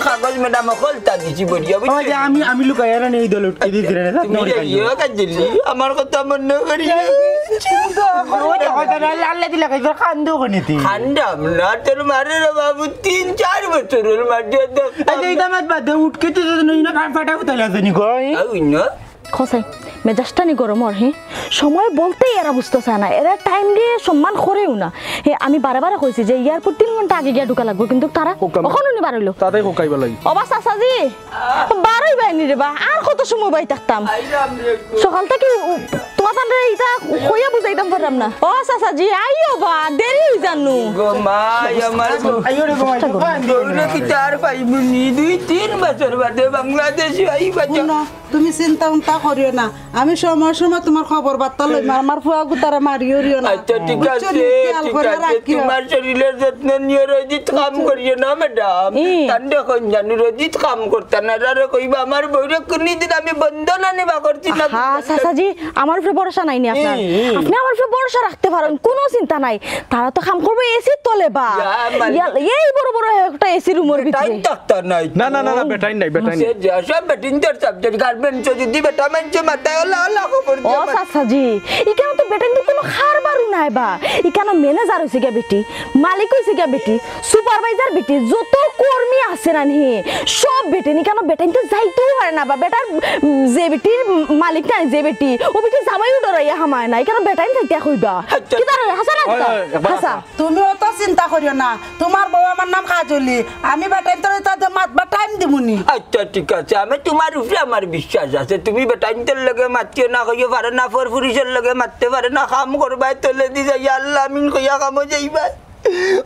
কাগজ ম্যাডাম খোলতা দিছি বড়িয়া বুঝছি আমি লুকাই আর এই দল উঠকে দিছি রে ইয়ে কাজলি আমার কথা মনে করি আল্লাহ দিলা কই খান্দো কনিতি খান্ডাম না তোর মারে রে বাবু 3-4 বছর হল মাঝে তো এই দামাত বাদে উঠকে তো না কান ফাটা উতালা জানি কই আই না খসাই মেজাজটা নি গরম আর হে সময় বলতেই এরা বুঝতেছে না এরা টাইম দিয়ে সম্মান করেও না হে আমি বারে কইছি যে এয়ারপোর্ট 3 ঘন্টা আগে গিয়া ঢুকা লাগবে কিন্তু তারা কখনো নি বারইলো তাতেই কোকাইবা লাগি অবা চাচাজি বারই বাইনি রে বা আর কত সময় বাই থাকতাম সকাল থেকে তোমার সামনে এটা কইয়া বুঝাইতাম পারলাম না ও চাচাজি আইও বা দেরি হই জানো গো মা আমার আইও রে গোমাই দৌড়ে কি চার পাইবনি 2-3 বছর বাদে বাংলাদেশে আই বাচ্চা তুমি চিন্তা করিও না আমি সময় তোমার খবর বার্তা লই আমার ফুয়া গুতারে মারিও না আচ্ছা ঠিক আছে তোমার শরীরের যত্ন নিয়ে রোজিত কাম করিও না ম্যাডাম তান্ডে কোন জানি রোজিত কাম করতে না রে কইবা আমার বউরে কোনি দিন আমি বন্ধনা নিবা করছি না হ্যাঁ চাচাজি আমার উপরে ভরসা নাই নি আপনার আপনি আমার উপরে ভরসা রাখতে পারেন কোনো চিন্তা নাই তারা তো কাম করবে এসি তলে বা এই বড় বড় একটা এসি রুমের ভিতরে টাইম তক্তা নাই না বেটাই নাই সে সব বেটিন তোর সাবজেক্ট গার্মেন্টস যদি বেটা মানছে মাথায় আল্লাহ খবর ও চাচাজি ইকানো তো বেটাইন তো কোনো খারবারু নাই বা ইকানো ম্যানেজার হইছে গে বেটি মালিক হইছে গে বেটি সুপারভাইজার বেটি যত কর্মী আছে রানি সব বেটি ইকানো বেটাইন তো যাইতেও পারে না বা বেটার যে বেটির মালিক নাই যে বেটি ও বেটি জামাইও ডরাইয়া হামায় না ইকানো বেটাইন যাইতে কইবা কি তার হাসা না হাসা তুমি অত চিন্তা করিও না তোমার বউ আমার নাম কাজলি আমি বেটাইন তো তাদের মাতবা টাইম দিমুনি আচ্ছা ঠিক আছে আমি তোমার উপরে আমার বিশ্বাস আছে তুমি বেটাইনদের লগে মাতিও না কইও পারে না ফর পুলিশের লগে মারতে পারে না কাম করবাই তলে দি যাই আল্লাহ আমিন কইয়া কামো যাইবা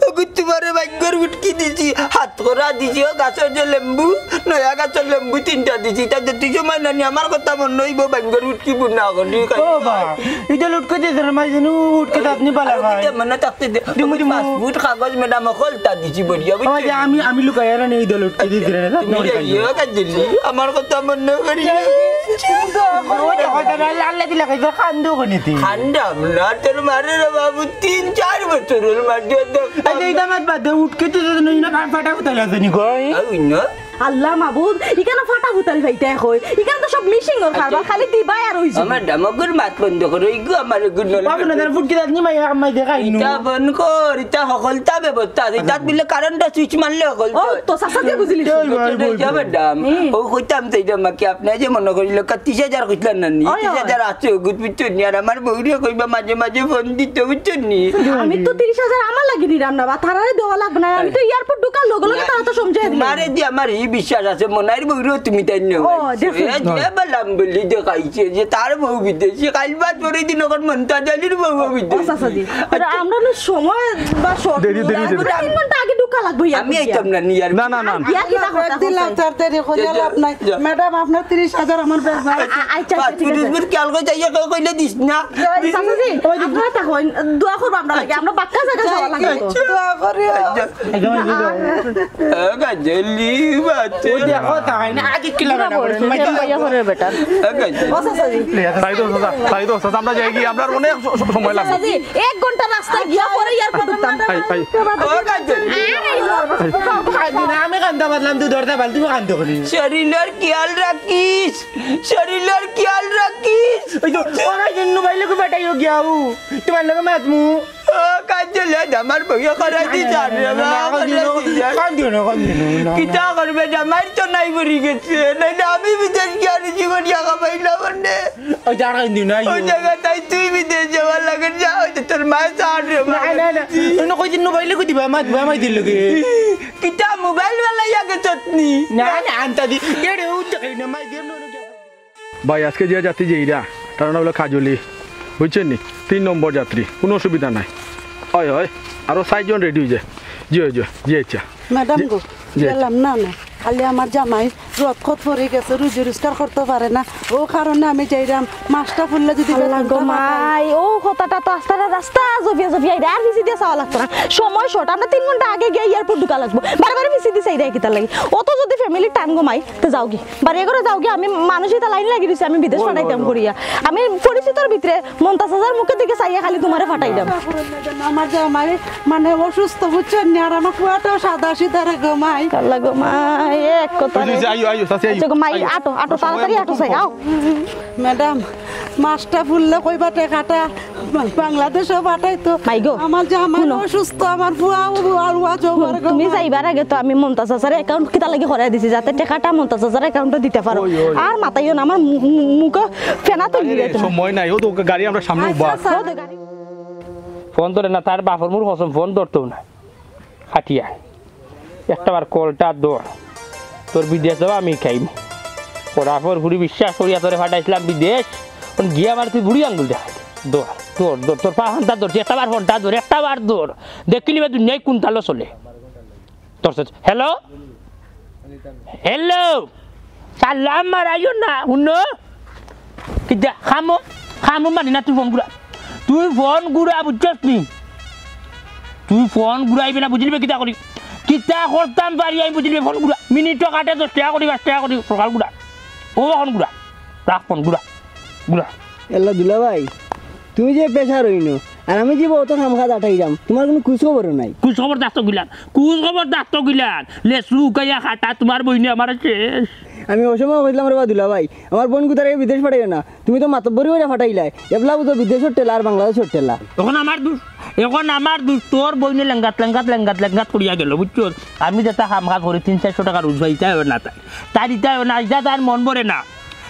ওগু তোমারে ভাগ্যর উটকি দিছি হাত করা দিছি গাছের যে লেম্বু নয়া গাছের লেম্বু 3টা দিছি তা যদি সময় নানি আমার কথা মনে হইব ভাগ্যর উটকি বুনা করি ও বা এটা লুটকে দে মাই জানো উঠকে আপনি বালা ভাই মনে থাকতে তুমি পাসপোর্ট কাগজ ম্যাডাম খোলতা দিছি বড়িয়া বুঝছি আমি লুকাই আর এই দল উঠকে দিছি রে ইয়ে কাজলি আমার কথা মনে করি আল্লাহ দিলা কই খান্দো কনিতি খান্ডাম না তোর মারে রে বাবু 3-4 বছর হল মাঝে এই দামাত বাদে উঠকে তো না কান ফাটা উতালা জানি কই আই না আল্লাহ মাবুদ ইকানো ফাটা হুতাল ভাইতে কই ইকানো তো সব মিশিং ওর খাবার খালি দিবাই আর হইছে আমার ডামগর মাত বন্ধ করো ইগো আমার গুণ বাবু না ফুটকি দানি মাই দেখাই নো ইটা বন কর ইটা হকলতা ব্যবস্থা আছে ইটা দিলে কারেন্টটা সুইচ মারলে হকল ও তো সাসাতে বুঝলি ম্যাডাম ও কইতাম তাইটা মাকে আপনি যে মনে করিল 30000 কইলেন না 30000 আছে গুড পিছু নি আর আমার বউরে কইবা মাঝে মাঝে ফোন দিতে বুঝছেন নি আমি তো 30000 আমার লাগি নিরাম না বা তারারে দেওয়া লাগবে না আমি তো এয়ারপোর্ট ঢোকার লগে লগে তারা তো সমঝাই দিল মারে দি আমার এই বিশ্বাস আছে মনার বউরে তুমি তাই না ও যে বললাম বলি দেখাইছে যে তার বউ বিদেশে কাল বাদ পরে দিন ওর মনটা জালির বউ বিদেশে সাসাজি আমরা না সময় বা শর্ট দেরি 3 ঘন্টা আগে ঢোকা লাগবে আমি আইতাম না নি আর না ইয়া কি কথা দিলাম তাড়াতাড়ি কইয়া লাভ নাই ম্যাডাম আপনার 30000 আমার ব্যাগ আচ্ছা পুলিশ কাল কই যাইয়া কইলে দিস না সাসাজি আপনারা তা হই দোয়া করব আমরা লাগে আমরা পাক্কা জায়গা যাওয়া লাগবে দোয়া করি গাজলি বাচ্চা ও দেখো তাই না আগে কি লাগা ভাইয়া করে বেটা ও সাসাজি তাই তো আমরা যাই কি আমরা অনেক সময় লাগবে সাসাজি 1 ঘন্টা রাস্তা গিয়া পরে এয়ারপোর্ট উঠতাম ও গাজলি আমি কান্দা বদলাম তুই দরজা বালতি কান্দ করি শরীরের খেয়াল রাখিস শরীরের খেয়াল রাখিস ওই তো ওরা জন্য বাইলে কো বেটাইও গিয়াও তোমার লগে মাতমু ও কাজলে আমার বইয়া করাই দি জানে কান্দিও না কিটা করবে জামাই তো নাই বরি গেছে না আমি বিদেশ গিয়া জীবন জায়গা পাইলাম মানে ওই জায়গা কান্দিও না ওই জায়গা তাই তুই বিদেশ যাওয়ার লাগে যাও তোর মা সাড় না ওই কই দিন বাইলে কো দিবা মাই দিল লগে কিটা মোবাইল वाला ইয়াকে চটনি না আনতা দি কেড়ে উঠতে না মাই দিল ভাই আজকে যে যাত্রী যেইরা তার নাম হলো কাজলি বুঝছেন নি 3 নম্বর যাত্রী কোনো অসুবিধা নাই হয় হয় আরো 6 জন রেডি হয়ে যায় জি ইচ্ছা ম্যাডাম গো গেলাম না খালি আমার জামাই রক্ষত পরে গেছে রুজি রোজগার করতে পারে না ও কারণে আমি যাইরাম মাছটা ফুললে যদি আল্লাহ গো মাই ও কথাটা তো রাস্তা জফিয়া জফিয়া আর ভিসি দিয়ে চাওয়া লাগতো না সময় শর্ট আমরা 3 ঘন্টা আগে গিয়ে এয়ারপোর্ট ঢুকা লাগবো বারে ভিসি দিয়ে চাই কিতা লাগি অত যদি ফ্যামিলি টান গো মাই তো যাও কি বাড়ি করে যাও কি আমি মানুষই তা লাইন লাগি দিছি আমি বিদেশ পাঠাইতাম করিয়া আমি পরিচিতর ভিতরে 50,000 মুখের দিকে চাইয়া খালি তোমারে পাঠাইলাম আমার জামাই মানে অসুস্থ বুঝছেন না আর আমার কুয়াটাও সাদা সিধা রে গো মাই আল্লাহ গো মাই এক কথা আইও সাসি আইও গো মাই আটো তাড়াতাড়ি আটো চাই আও ম্যাডাম মাছটা ফুললে কইবা টাকাটা বাংলাদেশে পাঠাইতো মাই গো আমার জামাই অসুস্থ আমার বুয়াও আর ওয়া জবার গো তুমি যাইবার আগে তো আমি 50,000 অ্যাকাউন্ট কিতা লাগি করাই দিছি যাতে টাকাটা 50,000 অ্যাকাউন্টে দিতে পারো আর মাথায়ও না আমার মুখ ফেনা তো গিরে সময় নাই ও তো গাড়ি আমরা সামনে উবা ফোন ধরে না তার বাপর মোর কসম ফোন ধরতো না খাটিয়া একটা বার কলটা দৌড় তোর বিদেশ যাবো আমি খাইব ওরা পর ঘুরি বিশ্বাস করিয়া তোরে ফাটাইছিলাম বিদেশ গিয়ে আমার তুই বুড়ি আঙ্গুল দেখা দৌড় দৌড় দৌড় তোর পা হান্তা ধরছি একটা বার ফোনটা ধর একটা বার দৌড় দেখলি বা দুনিয়ায় কোন তালো চলে তোর হ্যালো হ্যালো সালাম মারাইও না শুনো কিতা খামো খামো মানি না তুই ফোন ঘুরা বুঝছস নি তুই ফোন ঘুরাইবি না বুঝলিবে কিতা করি কিতা করতাম পারি আমি বুঝলিবে ফোন ঘুরা মিনিটও কাটে 10 টাকা করি 5 টাকা করি সকাল ঘুরা ও ফোন ঘুরা রাখ ফোন ঘুরা ঘুরা এল্লা দুলা ভাই তুমি যে পেশা রইনো আর আমি যে বহুত খামখা দাটাইরাম তোমার কোনো কুছ খবর নাই কুছ খবর দাস্ত গিলান লেসু কাইয়া খাটা তোমার বইনে আমার শেষ আমি ওই সময় কইলাম রে দুলা ভাই আমার বোন কুতারে বিদেশ পাঠাইও না তুমি তো মাতব্বরি হইরা ফাটাইলাই এবলা তো বিদেশের টেলা আর বাংলাদেশের টেলা এখন আমার দুষ তোর বইনে লেঙ্গাত করিয়া গেল বুঝছো আমি যেটা খামখা করি 300-400 টাকা রোজ পাই তাই না তাই ইতাই না ইতা তার মন ভরে না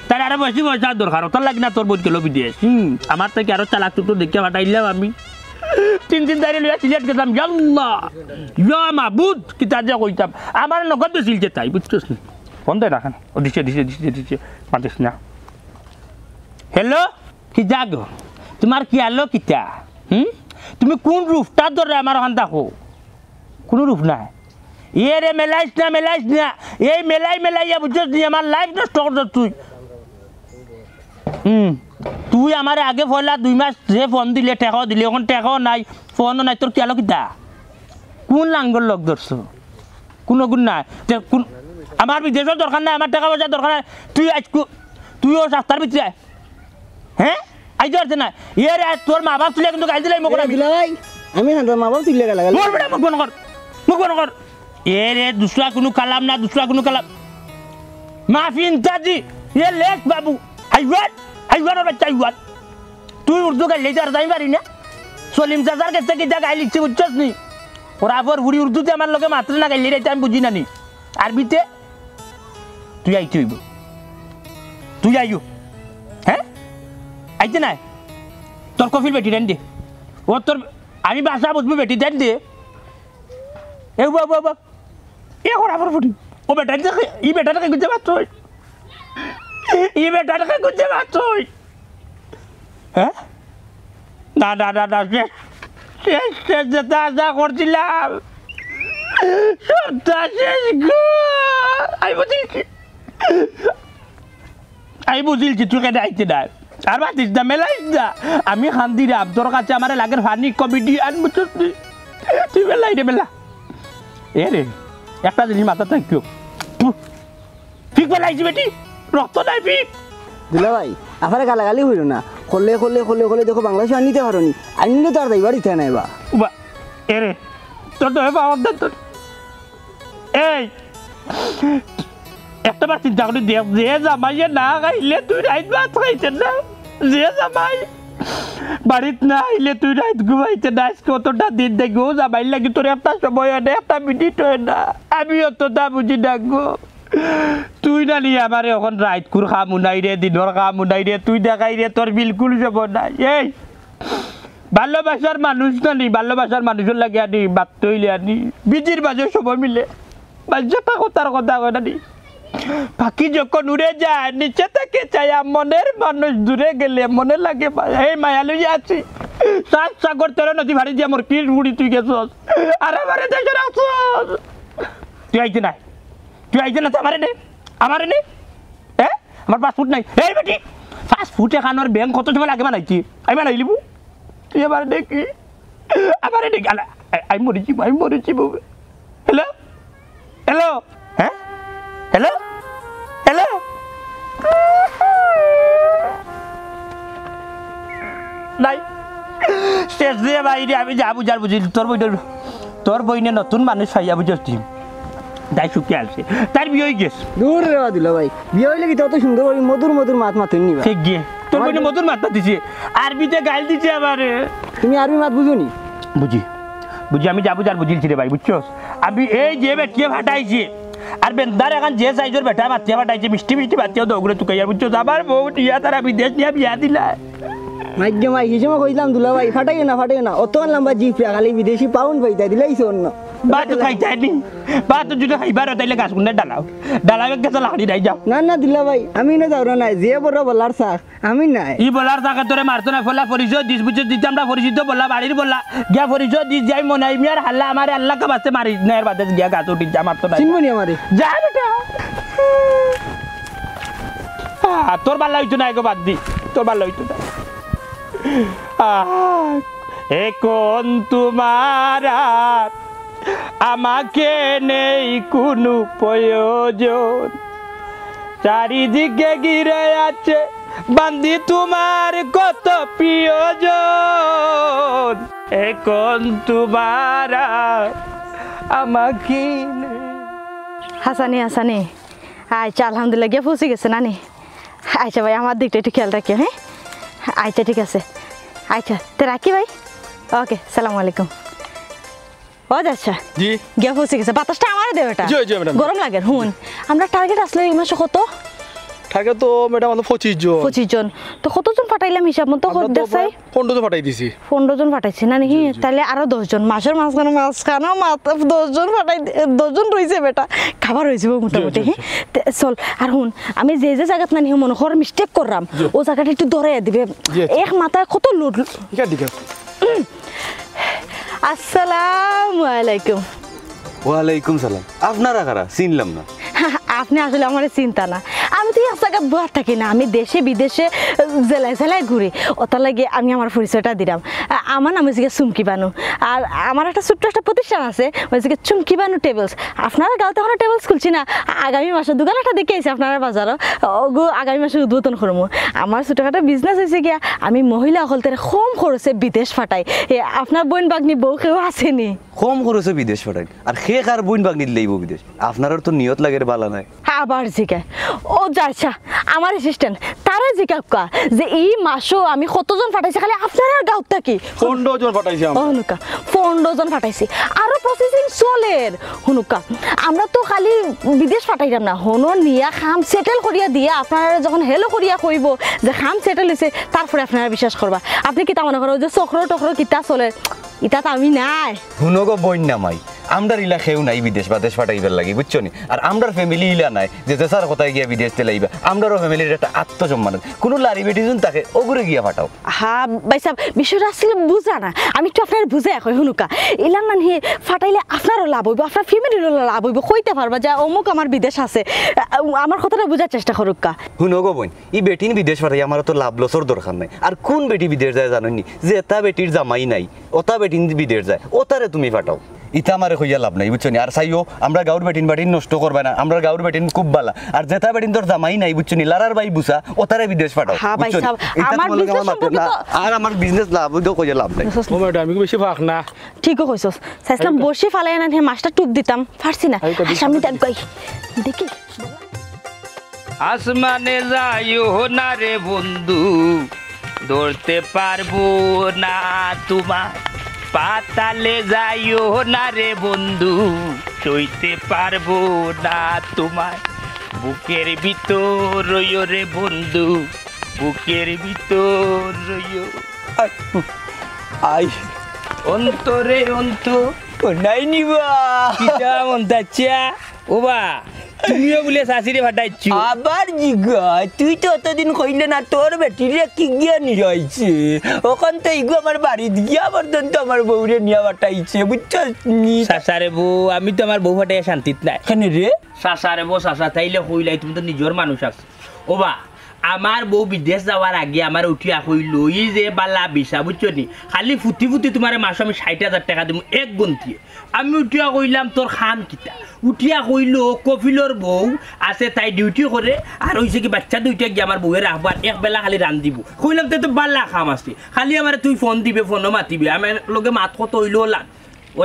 তার আরো বেশি পয়সার দরকার ওটার লাগে না তোর বই গেল বিদেশ আমার থেকে আরো চালাক তো দেখে ফাটাইলাম আমি 3 তারিখ লইয়া সিলেট গেলাম আল্লাহ ইয়া মাবুদ কিতা যে কইতাম আমার নগদ বেশি যে তাই বুঝছস না ফোন দে রাখান ও দিছে পাতিস না হ্যালো কি জাগো তোমার কি আলো কিতা তুমি কোন রূপটা ধরে আমার ওখান দেখো কোনো রূপ নাই এ রে মেলাইস না এই মেলাইয়া বুঝছস নি আমার লাইফ নষ্ট করছ তুই আমার আগে ফলা 2 মাস যে ফোন দিলে টেকা দিলে এখন টেকাও নাই ফোনও নাই তোর কি আলো কিতা কোন লাঙ্গল লগ ধরছ কোনো গুণ নাই কোন আমার বিদেশের দরকার নাই আমার টাকা পয়সার দরকার নাই তুইও রাস্তার ভিতরে হ্যাঁ আইতে পারছে না এ রে তোর মা বাপ তুলে কিন্তু গাইল দিলাই মোক দুলা ভাই আমি হান্দার মা বাপ তুলে গেল মোর বেটা মুখ বন্ধ কর এ রে দুসরা কোনো কালাম মাফি ইনতাজি এ লেখ বাবু হাইওয়ান বাচ্চা হাইওয়ান তুই উর্দু গাইলে যার যাই পারি না সলিম চাচার কাছে কিটা গাই লিখছে বুঝছস নি ওরা আবার বুড়ি উর্দুতে আমার লগে মাত্র না গাইলে রে আমি বুঝি না নি আরবিতে তুই আইতে হইব তুই আইও হ্যাঁ আইতে নাই তোর কফিল বেটি দেন দে ও তোর আমি বাসা বুঝবো বেটি দেন দে এ বাবা এ করা পর ফুটি ও বেটা দেখে ই বেটাটাকে গুজে বাচ্চই হ্যাঁ না শেষ যেটা আশা করছিলাম সবটা শেষ গো আমি বুঝিলছি তুই কেন আইতে না আর বাতিস না মেলাইস না আমি খান্দি রাম তোর কাছে আমার লাগের ফানি কমিটি আনবো তুই মেলাই রে মেলা এ রে একটা জিনিস মাথা থাকতো ঠিক মেলাইছি বেটি রক্ত নাই ফিক দুলা ভাই আফারে গালাগালি হইল না খোলে দেখো বাংলাদেশে আনিতে পারো নি আনিলে তো আর যাইবার ইচ্ছা নাই বা এ রে তোর তো পাওয়ার দেন তোর এই একটা বার চিন্তা করে দেখ যে জামাইয়ে না খাইলে তুই রাইত ভাত খাইতে না যে জামাই বাড়িত না আইলে তুই রাইত ঘুমাইতে না আজকে অতটা দিন দেখো জামাই লাগি তোর একটা সময় হয় না একটা মিনিট হয় না আমি অতটা বুঝি না গো তুই না নিয়ে আমার এখন রাইত কুর খামু নাই রে দিনের খামু নাই রে তুই দেখাই রে তোর বিলকুল যাব নাই এই ভালোবাসার মানুষ না নি ভালোবাসার মানুষের লাগে আনি বাত্ত হইলে আনি বিজির মাঝে সময় মিলে বাচ্চাটা কথার কথা হয় না নি পাখি যখন উড়ে যায় নিচে থেকে চায়া মনের মানুষ দূরে গেলে মনে লাগে এই মায়ালুই আছি সাগর তেরে নদী ভাড়ি দিয়ে আমার কির বুড়ি তুই গেছস আর আমার দেশের আসস তুই আইতে না তো আমার নে আমার নে আমার পাসপোর্ট নাই এই বেটি পাসপোর্ট এখানোর ব্যাংক কত সময় লাগে বানাইছি আমি বানাই লিবু তুই আবার দেখি আবার দেখি আমি মরেছি বাবু হ্যালো হ্যালো হ্যাঁ হ্যালো হ্যালো নাই শেষ দিয়ে বাইরে আমি যা বুঝার বুঝি তোর বইনে নতুন মানুষ পাইয়া বুঝছি তাই শুকিয়ে আসছে তার বিয়ে হয়ে গেছে দূর রে দিল ভাই বিয়ে হইলে কি তত সুন্দর করে মধুর মধুর মাত মাতুন নিবা ঠিক গিয়ে তোর বইনে মধুর মাত দিছে আরবিতে গাইল দিছে আমারে তুমি আরবি মাত বুঝুনি বুঝি আমি যা বুঝার বুঝিলছি রে ভাই বুঝছস আমি এই যে বেটিয়ে ফাটাইছি আর বেন্দার এখন যে সাইজের বেটা মাতিয়ে ফাটাইছে মিষ্টি বাতিয়েও দৌড়ে তুকাইয়া বুঝছস আমার বউ টিয়া তারা বিদেশ নিয়ে বিয়া দিলা মাইকে মাই হিসেবে কইলাম দুলা ভাই ফাটাইও না অত লম্বা জিপ খালি বিদেশি পাউন্ড পাইতা দিলাইছো অন্য বাত খাইতাইনি বাত যদি খাইবার তাইলে গাছ গুনে ডালাও গেছে লাড়ি নাই যাও না দিলা ভাই আমি না যাও না যে বড় বলার শাক আমি নাই ই বলার শাকে তোরে মারতো না ফলা পরিচয় দিস বুঝে দিতে আমরা পরিচিত বললা বাড়ির বললা গিয়া পরিচয় দিস যাই মনে হয় মিয়ার হাল্লা আমার আল্লাহকে বাঁচতে মারি নেয়ার বাদে গিয়া গাছ উঠি যা মারতো না চিনবনি আমারে যা বেটা তোর ভালো হইতো না এগো বাদ দি তোর ভালো হইতো না এখন তোমার আমাকে নেই কোনো প্রয়োজন চারিদিকে ঘিরে আছে বান্দি তোমার কত প্রিয়জন এখন তোমার আমাকে হাসানি আচ্ছা আলহামদুলিল্লাহ গিয়ে পৌঁছে গেছে নানি আচ্ছা ভাই আমার দিকটা একটু খেয়াল রাখি হ্যাঁ আচ্ছা ঠিক আছে আচ্ছা তো রাখি ভাই ওকে সালাম আলাইকুম ও আচ্ছা জি গিয়া পৌঁছে গেছে বাতাসটা আমারে দেবে এটা জি ম্যাডাম গরম লাগে হুন আমরা টার্গেট আসলে এই মাসে কত থাকে তো ম্যাডাম আমাদের 25 জন তো কতজন পাঠাইলাম হিসাব মতো দেখাই 15 জন পাঠাই দিছি 15 জন পাঠাইছি না নাকি তাহলে আরো 10 জন মাসের মাঝখানে 10 জন পাঠাই 10 জন রইছে বেটা খাবার হয়েছে মোটামুটি চল আর হুন আমি যে জায়গাত না নিয়ে মনে কর মিস্টেক করলাম ও জায়গাটা একটু ধরে দিবে এক মাথায় কত লোড আসসালামু আলাইকুম ওয়ালাইকুম সালাম আপনারা কারা চিনলাম না আপনি আসলে আমার চিন্তা না আমি তো এক জায়গায় বয়ার থাকি না আমি দেশে বিদেশে জেলায় ঘুরি ওটা লাগে আমি আমার পরিচয়টা দিলাম আমার নাম হচ্ছে চুমকি বানু আর আমার একটা ছোট্ট একটা প্রতিষ্ঠান আছে হচ্ছে চুমকি বানু টেবলস আপনারা গাঁওতে এখন টেবলস খুলছি না আগামী মাসে দোকান একটা দেখে আইছি আপনারা বাজারও আগামী মাসে উদ্বোধন করবো আমার ছোটখাটো বিজনেস হয়েছে গিয়া আমি মহিলা সকলতে কম খরচে বিদেশ ফাটাই আপনার বোন বাগনি বউ কেউ আসেনি কম খরচে বিদেশ পাঠাই আর সে কার বোন বাগনি দিলেইব বিদেশ আপনার তো নিয়ত লাগে বালা নাই আবার জিজ্ঞাসা ও যাচ্ছা আমার অ্যাসিস্ট্যান্ট তারা জিজ্ঞাসা যে এই মাসও আমি কতজন পাঠাইছি খালি আপনার গাঁত থাকি 15 জন পাঠাইছি হুনুকা 15 জন পাঠাইছি আরো প্রসেসিং চলের হুনুকা আমরা তো খালি বিদেশ পাঠাইলাম না হনো নিয়া খাম সেটেল করিয়া দিয়া আপনারা যখন হেলো করিয়া কইব যে খাম সেটেল হইছে তারপরে আপনারা বিশ্বাস করবা আপনি কি তা মনে করো যে চক্র টক্র কিতা চলে এটা তো আমি নাই হুনগো বইন নামাই আমরার ইলা খেউ নাই বিদেশ বাদেশ পাঠাইবার লাগি বুঝছো নি আর আমরার ফ্যামিলি ইলা নাই যে স্যার কোথায় গিয়া বিদেশ তেলাইবা আমরারও ফ্যামিলির একটা আত্মসম্মান কোনো লারি বেটিজন তাকে ওগুরে গিয়া পাঠাও হ্যাঁ ভাই সাহেব বিষয়টা আসলে বুঝা না আমি একটু আপনার বুঝে এখন হুনুকা ইলাম না নিয়ে ফাটাইলে আপনারও লাভ হইব আপনার ফ্যামিলিরও লাভ হইব কইতে পারবা যে অমুক আমার বিদেশ আছে আমার কথাটা বোঝার চেষ্টা করুকা হুনগো বইন ই বেটিন বিদেশ পাঠাই আমার তো লাভ লসর দরকার নাই আর কোন বেটি বিদেশ যায় জানেননি যে এটা বেটির জামাই নাই ওটা বেটিন বিদেশ যায় ওটারে তুমি পাঠাও ইটা আমারে কইয়া লাভ নাই বুঝছো নি আর চাইও আমরা গাঁর বেটিন বাটিন নষ্ট করবে না আমরা গাঁর বেটিন খুব বালা আর যেটা বেটিন তোর জামাই নাই বুঝছো নি লারার বাই বুঝা ওটারে বিদেশ পাঠাও আর আমার বিজনেস লাভ কইয়া লাভ নাই ও ম্যাডাম আমি বেশি ফাক না ঠিকও কইছস চাইছিলাম বসে ফালাই না মাছটা টুপ দিতাম পারছি না সামনে দেখ দেখি আসমানে যাইও না রে বন্ধু ধরতে পারবো না তোমার পাতালে যাইও না রে বন্ধু সইতে পারবো না তোমার বুকের ভিতর রইও রে বন্ধু বুকের ভিতর রইও আই অন্তরে অন্ত নাই নিবা কিটা মন দাচ্চা ওবা তুমিও বলে শাশুড়ি ফাটাইছো আবার জিগায় তুই তো অতদিন কইলে না তোর বেটিরে কি গিয়া নিয়ে আইছে ওখান তো ইগো আমার বাড়িতে গিয়া পর্যন্ত আমার বউরে নিয়ে পাঠাইছে বুঝছস নি শাশারে বউ আমি তো আমার বউ ফাটাই শান্তিত নাই কেন রে শাশারে বউ শাশা তাইলে কইলাই তুমি তো নিজের মানুষ আছো ও বা আমার বউ বিদেশ যাওয়ার আগে আমার উঠিয়া কইল এই যে বালা বিশা বুঝছো নি খালি ফুটি ফুটি তোমার মাসে আমি 60,000 টাকা দিব এক গন্তিয়ে আমি উঠিয়া কইলাম তোর খাম কিতা উঠিয়া কইল কফিলর বউ আছে তাই ডিউটি করে আর হইছে কি বাচ্চা দুইটা গিয়ে আমার বউয়ের রাখবার এক বেলা খালি রান দিব কইলাম তো বালা খাম আছে খালি আমার তুই ফোন দিবে ফোনও মাতিবে আমার লগে মাত কত হইল লাগ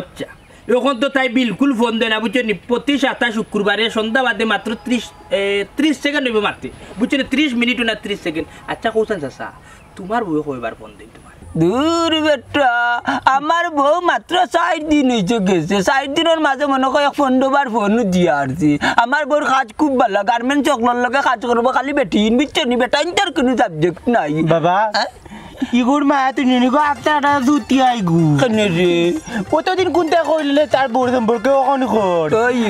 আচ্ছা এখন তো তাই বিলকুল ফোন দেয় না বুঝছেন প্রতি সপ্তাহ শুক্রবারে সন্ধ্যা বাদে মাত্র 30 সেকেন্ড হইব মারতে বুঝছেন 30 মিনিট না 30 সেকেন্ড আচ্ছা কৌশান চাষা তোমার বউ কয়বার ফোন দিই তোমার দূর বেটা আমার বউ মাত্র 4 দিন হয়েছে গেছে 4 দিনের মাঝে মনে হয় 15 বার ফোন দিয়া আসছি আমার বউর কাজ খুব ভালো গার্মেন্ট চকলের লগে কাজ করবো খালি বেটিন বুঝছেন বেটা ইন্টার কোনো সাবজেক্ট নাই বাবা ইগুর মা তুই নিগো আপনারা দুটি আইগু কেন রে কতদিন কোনটা কইলে তার বড় সম্পর্কে ওখানে কর